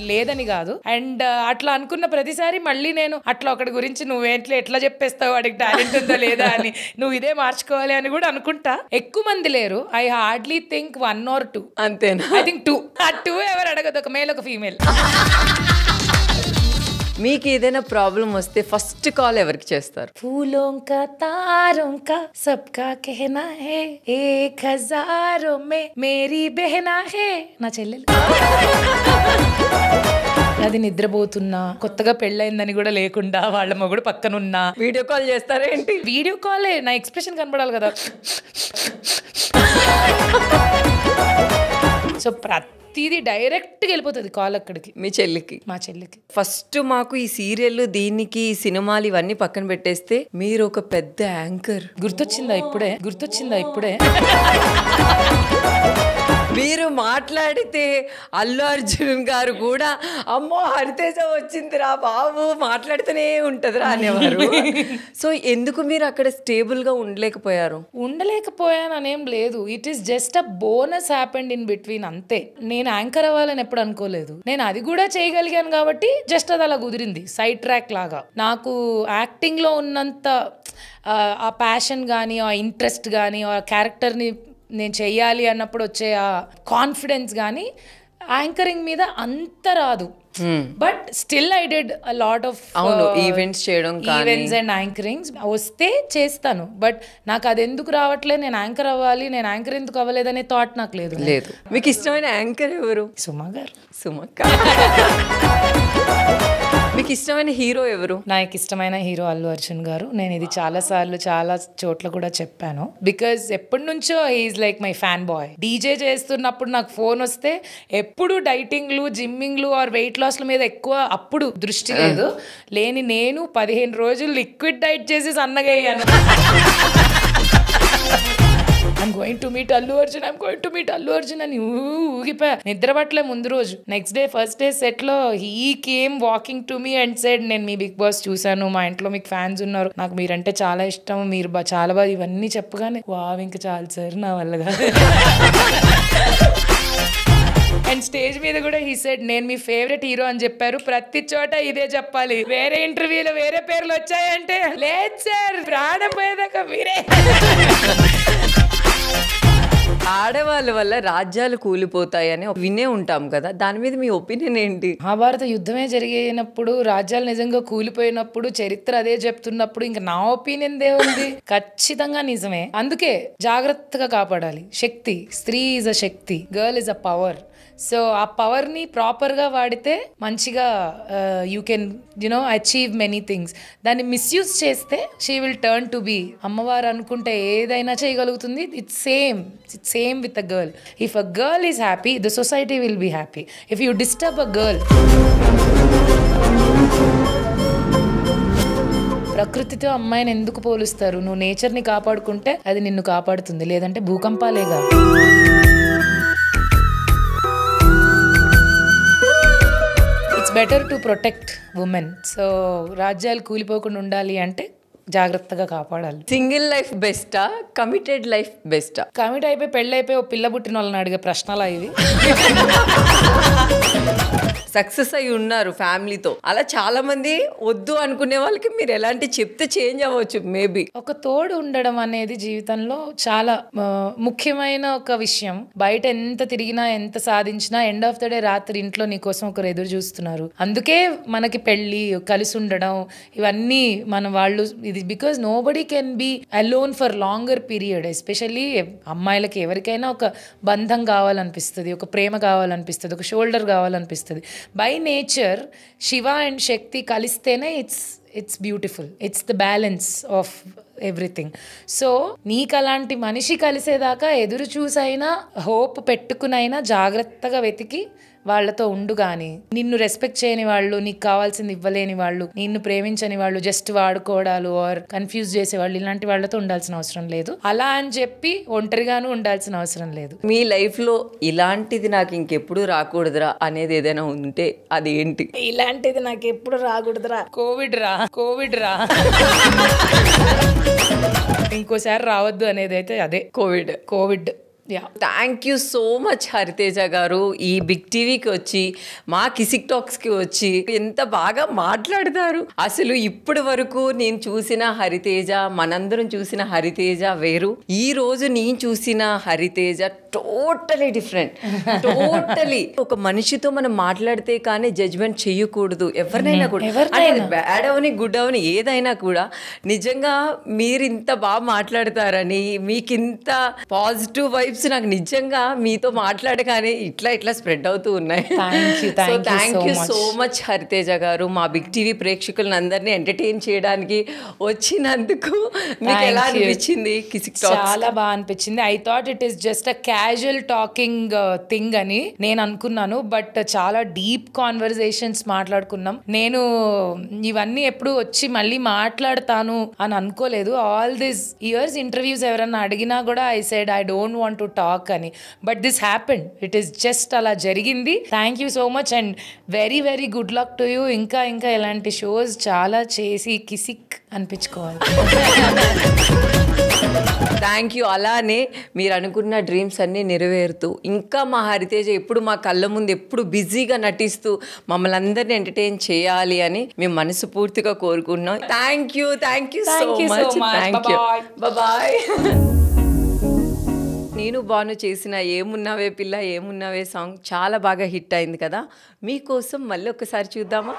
లేదని కాదు. అండ్ అట్లా అనుకున్న ప్రతిసారి మళ్ళీ నేను అట్లా ఒకటి గురించి నువ్వేంట్లో ఎట్లా చెప్పేస్తావు, వాడికి టాలెంట్ ఉందా లేదా అని, నువ్వు ఇదే మార్చుకోవాలి అని కూడా అనుకుంటా. ఎక్కువ మంది లేరు. ఐ హార్డ్లీ థింక్ 1 or 2 అంతేనా? I think 2. ఆ 2 ఎవరు అడగదు, ఒక మేల్ ఒక ఫీమేల్. మీకు ఏదైనా ప్రాబ్లం వస్తే ఫస్ట్ కాల్ ఎవరికి చేస్తారు? ఫూలోं का तारों का सबका कहना है 1000 में मेरी बहना है. నా చెల్లెలు. అది నిద్రపోతున్నా, కొత్తగా పెళ్ళైందని కూడా లేకుండా వాళ్ళ మొగుడు పక్కనున్నా వీడియో కాల్ చేస్తారా ఏంటి? వీడియో కాలే, నా ఎక్స్ప్రెషన్ కనపడాలి కదా. సో ప్రతిదీ డైరెక్ట్గా వెళ్ళిపోతుంది కాల్ అక్కడికి. మీ చెల్లికి? మా చెల్లికి. ఫస్ట్ మాకు ఈ సీరియల్, దీనికి సినిమాలు ఇవన్నీ పక్కన పెట్టేస్తే మీరు ఒక పెద్ద యాంకర్. గుర్తొచ్చిందా ఇప్పుడే? మీరు మాట్లాడితే అల్లు అర్జున్ గారు కూడా అమ్మో హరితేజ వచ్చిందిరా బాబు మాట్లాడుతూనే ఉంటదిరా అనేవారు. సో ఎందుకు మీరు అక్కడ స్టేబుల్ గా ఉండలేకపోయాననేం లేదు. It is just a bonus happened in between, అంతే. నేను యాంకర్ అవ్వాలని ఎప్పుడు అనుకోలేదు. నేను అది కూడా చేయగలిగాను కాబట్టి జస్ట్ అది అలా కుదిరింది, సైడ్ ట్రాక్ లాగా. నాకు యాక్టింగ్ లో ఉన్నంత ఆ ప్యాషన్ కానీ, ఆ ఇంట్రెస్ట్ కానీ, ఆ క్యారెక్టర్ని నేను చెయ్యాలి అన్నప్పుడు వచ్చే ఆ కాన్ఫిడెన్స్ కానీ యాంకరింగ్ మీద అంత రాదు, but still I did a lot of events చేయడం, ఈవెంట్స్ అండ్ యాంకరింగ్స్ వస్తే చేస్తాను. బట్ నాకు అది ఎందుకు రావట్లేదు, నేను యాంకర్ అవ్వాలి, నేను యాంకర్ ఎందుకు అవ్వలేదనే థాట్ నాకు లేదు. మీకు ఇష్టమైన యాంకర్ ఎవరు? సుమా గారు. సుమక్క. మీకు ఇష్టమైన హీరో ఎవరు? నాకు ఇష్టమైన హీరో అల్లు అర్జున్ గారు. నేను ఇది చాలా సార్లు చాలా చోట్ల కూడా చెప్పాను. బికాజ్ ఎప్పటి నుంచో is like my fan boy. DJ చేస్తున్నప్పుడు నాకు ఫోన్ వస్తే ఎప్పుడు డైటింగ్లు, జిమ్మింగ్లు ఆర్ వెయిట్ లాస్ల మీద ఎక్కువ అప్పుడు దృష్టి లేదు. లేని నేను 15 రోజులు లిక్విడ్ డైట్ చేసి సన్నగా అయ్యాను. I'm going to meet Allu Arjun, I'm going to meet Allu Arjun అని ఊగిపోయా. నిద్ర పట్టలే ముందు రోజు. Next day first day set లో he came walking to me and said, నేను మీ బిగ్ బాస్ చూసాను, మా ఇంట్లో మీకు ఫ్యాన్స్ ఉన్నారు, నాకు మీరంటే చాలా ఇష్టం, మీరు చాలా బాగా ఇవన్నీ చెప్పగానే వావ్ ఇంకా చాలు సార్ నా వల్ల కాదు. అండ్ స్టేజ్ మీద కూడా హీ సెడ్, నేను మీ ఫేవరెట్ హీరో అని చెప్పారు, ప్రతి చోట ఇదే చెప్పాలి, వేరే ఇంటర్వ్యూలో వేరే పేర్లు వచ్చాయంటే లేదు సార్ ప్రాణం పోయేదాకా మీరే. ఆడవాళ్ళ వల్ల రాజ్యాలు కూలిపోతాయని వినే ఉంటాం కదా, దాని మీద మీ ఒపీనియన్ ఏంటి? మహాభారత యుద్ధమే జరిగినప్పుడు, రాజ్యాలు నిజంగా కూలిపోయినప్పుడు, చరిత్ర అదే చెప్తున్నప్పుడు ఇంకా నా ఒపీనియన్ దేవుంది. ఖచ్చితంగా నిజమే. అందుకే జాగ్రత్తగా కాపాడాలి. శక్తి, స్త్రీ is a Shakti, girl is a power. So ఆ పవర్ని ప్రాపర్గా వాడితే మంచిగా you can achieve many things. దాన్ని మిస్యూజ్ చేస్తే she will turn to be అమ్మవారు అనుకుంటే ఏదైనా చేయగలుగుతుంది. It's same with a girl. If a girl is happy, the society will be happy. If you disturb a girl, ప్రకృతితో అమ్మాయిని ఎందుకు పోలుస్తారు? నువ్వు నేచర్ని కాపాడుకుంటే అది నిన్ను కాపాడుతుంది, లేదంటే భూకంపాలేగా. Better to protect women. So రాజ్యాలు కూలిపోకుండా ఉండాలి అంటే జాగ్రత్తగా కాపాడాలి. సింగిల్ లైఫ్ బెస్టా, కమిటెడ్ లైఫ్ బెస్టా? కమిట్ అయిపోయి పెళ్ళైపోయి ఓ పిల్ల పుట్టిన వాళ్ళని అడిగే ప్రశ్నలా ఇవి. సక్సెస్ అయి ఉన్నారు ఫ్యామిలీతో, అలా చాలా మంది వద్దు అనుకునే వాళ్ళకి మీరు ఎలాంటి చెప్తే చేంజ్ అవ్వచ్చు? మేబీ ఒక తోడు ఉండడం అనేది జీవితంలో చాలా ముఖ్యమైన ఒక విషయం. బయట ఎంత తిరిగినా ఎంత సాధించినా ఎండ్ ఆఫ్ ద డే రాత్రి ఇంట్లో నీకోసం ఒకరు ఎదురు చూస్తున్నారు. అందుకే మనకి పెళ్ళి, కలిసి ఉండడం, ఇవన్నీ మన వాళ్ళు ఇది. Because nobody can be alone for longer period. Especially అమ్మాయిలకి ఎవరికైనా ఒక బంధం కావాలనిపిస్తుంది, ఒక ప్రేమ కావాలనిపిస్తుంది, ఒక షోల్డర్ కావాలనిపిస్తుంది. By nature Shiva and Shakti కలిస్తేనే it's beautiful. It's the balance of everything. So నీకు అలాంటి మనిషి కలిసేదాకా ఎదురు చూసైనా, హోప్ పెట్టుకునైనా జాగ్రత్తగా వెతికి వాళ్ళతో ఉండు. కానీ నిన్ను రెస్పెక్ట్ చేయని వాళ్ళు, నీకు కావాల్సింది ఇవ్వలేని వాళ్ళు, నిన్ను ప్రేమించని వాళ్ళు, జస్ట్ వాడుకోవడాలు ఆర్ కన్ఫ్యూజ్ చేసేవాళ్ళు, ఇలాంటి వాళ్ళతో ఉండాల్సిన అవసరం లేదు. అలా అని చెప్పి ఒంటరిగాను ఉండాల్సిన అవసరం లేదు. మీ లైఫ్ లో ఇలాంటిది నాకు ఇంకెప్పుడు రాకూడదురా అనేది ఏదైనా ఉంటే అది ఏంటి? ఇలాంటిది నాకు ఎప్పుడు రాకూడదురా, కోవిడ్ రా ఇంకోసారి రావద్దు అనేది అయితే అదే Covid. Thank you so much Hariteja గారు, ఈ బిగ్ టీవీకి వచ్చి మా కిసిక్ టాక్స్కి వచ్చి ఎంత బాగా మాట్లాడతారు. అసలు ఇప్పటి వరకు నేను చూసిన హరితేజ, మనందరం చూసిన హరితేజ వేరు. ఈ రోజు నేను చూసిన హరితేజ టోటలీ డిఫరెంట్. టోటలీ ఒక మనిషితో మనం మాట్లాడితే కానీ జడ్జ్మెంట్ చెయ్యకూడదు ఎవరినైనా కూడా. బ్యాడ్ అవని గుడ్ అవని ఏదైనా కూడా నిజంగా మీరు ఇంత బాగా మాట్లాడతారని, మీకు ఇంత పాజిటివ్ వైబ్స్ నాకు నిజంగా మీతో మాట్లాడగానే ఇట్లా స్ప్రెడ్ అవుతూ ఉన్నాయి. Thank you so much Hariteja గారు, మా బిగ్ టీవీ ప్రేక్షకులను అందరినీ ఎంటర్టైన్ చేయడానికి వచ్చినందుకు. మీకు ఎలా అనిపించింది కిసిక్ టాక్స్? చాలా బాగా అనిపించింది. I thought it is just a casual talking thing అని నేను అనుకున్నాను, బట్ చాలా డీప్ కాన్వర్సేషన్స్ మాట్లాడుకున్నాం. నేను ఇవన్నీ ఎప్పుడు వచ్చి మళ్ళీ మాట్లాడతాను అని అనుకోలేదు. ఆల్ దిస్ ఇయర్స్ ఇంటర్వ్యూస్ ఎవరన్నా అడిగినా కూడా I said I don't want to talk అని, but this happened. It is just అలా జరిగింది. Thank you so much and very very good luck to you. ఇంకా ఇలాంటి షోస్ చాలా చేసి కిసిక్ అనిపించుకోవాలి. Thank you. అలానే మీరు అనుకున్న డ్రీమ్స్ అన్నీ నెరవేరుతూ ఇంకా మా హరితేజ ఎప్పుడు మా కళ్ళ ముందు ఎప్పుడు బిజీగా నటిస్తూ మమ్మల్ని అందరినీ ఎంటర్టైన్ చేయాలి అని మేము మనస్ఫూర్తిగా కోరుకుంటున్నాం. Thank you so much. Thank you. Bye. నేను బాను చేసిన ఏమున్నావే పిల్ల ఏమున్నావే సాంగ్ చాలా బాగా హిట్ అయింది కదా, మీకోసం మళ్ళీ ఒకసారి చూద్దామా?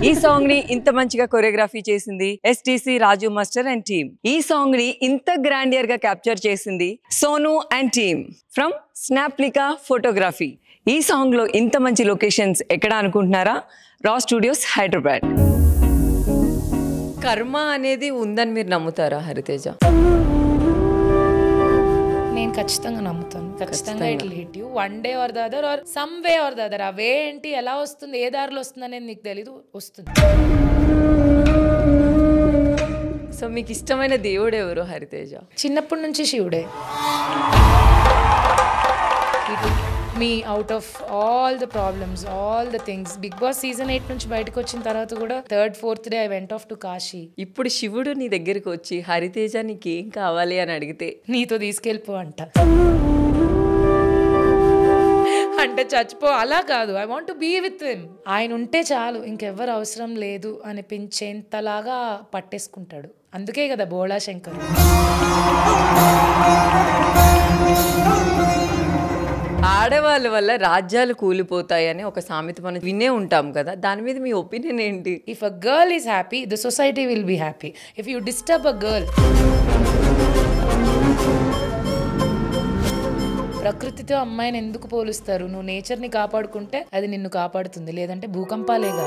ఈ సాంగ్ ని ఇంత మంచిగా కొరియోగ్రఫీ చేసింది STC Raju master and team. ఈ సాంగ్ ని ఇంత గ్రాండియర్ గా క్యాప్చర్ చేసింది Sonu and team from Snaplica photography. ఈ సాంగ్ లో ఇంత మంచి లొకేషన్స్ ఎక్కడ అనుకుంటున్నారా? రా స్టూడియోస్ హైదరాబాద్. కర్మ అనేది ఉందని మీరు నమ్ముతారా హరితేజ? నేను ఖచ్చితంగా నమ్ముతాను. ఖచ్చితంగా it will hit you one day or the other or some way or the other. ఆ వే ఏంటి, ఎలా వస్తుంది, ఏ దారిలో వస్తుంది అనేది నీకు తెలీదు, వస్తుంది. సో మీకు ఇష్టమైన దేవుడు ఎవరు హరితేజ? చిన్నప్పటి నుంచి శివుడే. Me out of all the problems, all the things. Bigg Boss season 8 నుంచి బయటకు వచ్చిన తర్వాత కూడా 3rd 4th day I went off to Kashi. ఇప్పుడు శివుడు నీ దగ్గరికి వచ్చి హరితేజ నీకేం కావాలి అని అడిగితే నీతో తీసుకెళ్ళిపో అంట. అంటే చచ్చిపో అలా కాదు, I want to be with him. ఆయన ఉంటే చాలు, ఇంకెవ్వరు అవసరం లేదు అనిపించేంతలాగా పట్టేసుకుంటాడు. అందుకే కదా బోళా శంకర్. ఆడవాళ్ళ వల్ల రాజ్యాలు కూలిపోతాయని ఒక సామెత మనం వినే ఉంటాం కదా, దాని మీద మీ ఒపీనియన్ ఏంటి? If a girl is happy, the society will be happy. If you disturb a girl, ప్రకృతితో అమ్మాయిని ఎందుకు పోలుస్తారు? నువ్వు నేచర్ని కాపాడుకుంటే అది నిన్ను కాపాడుతుంది, లేదంటే భూకంపాలేగా.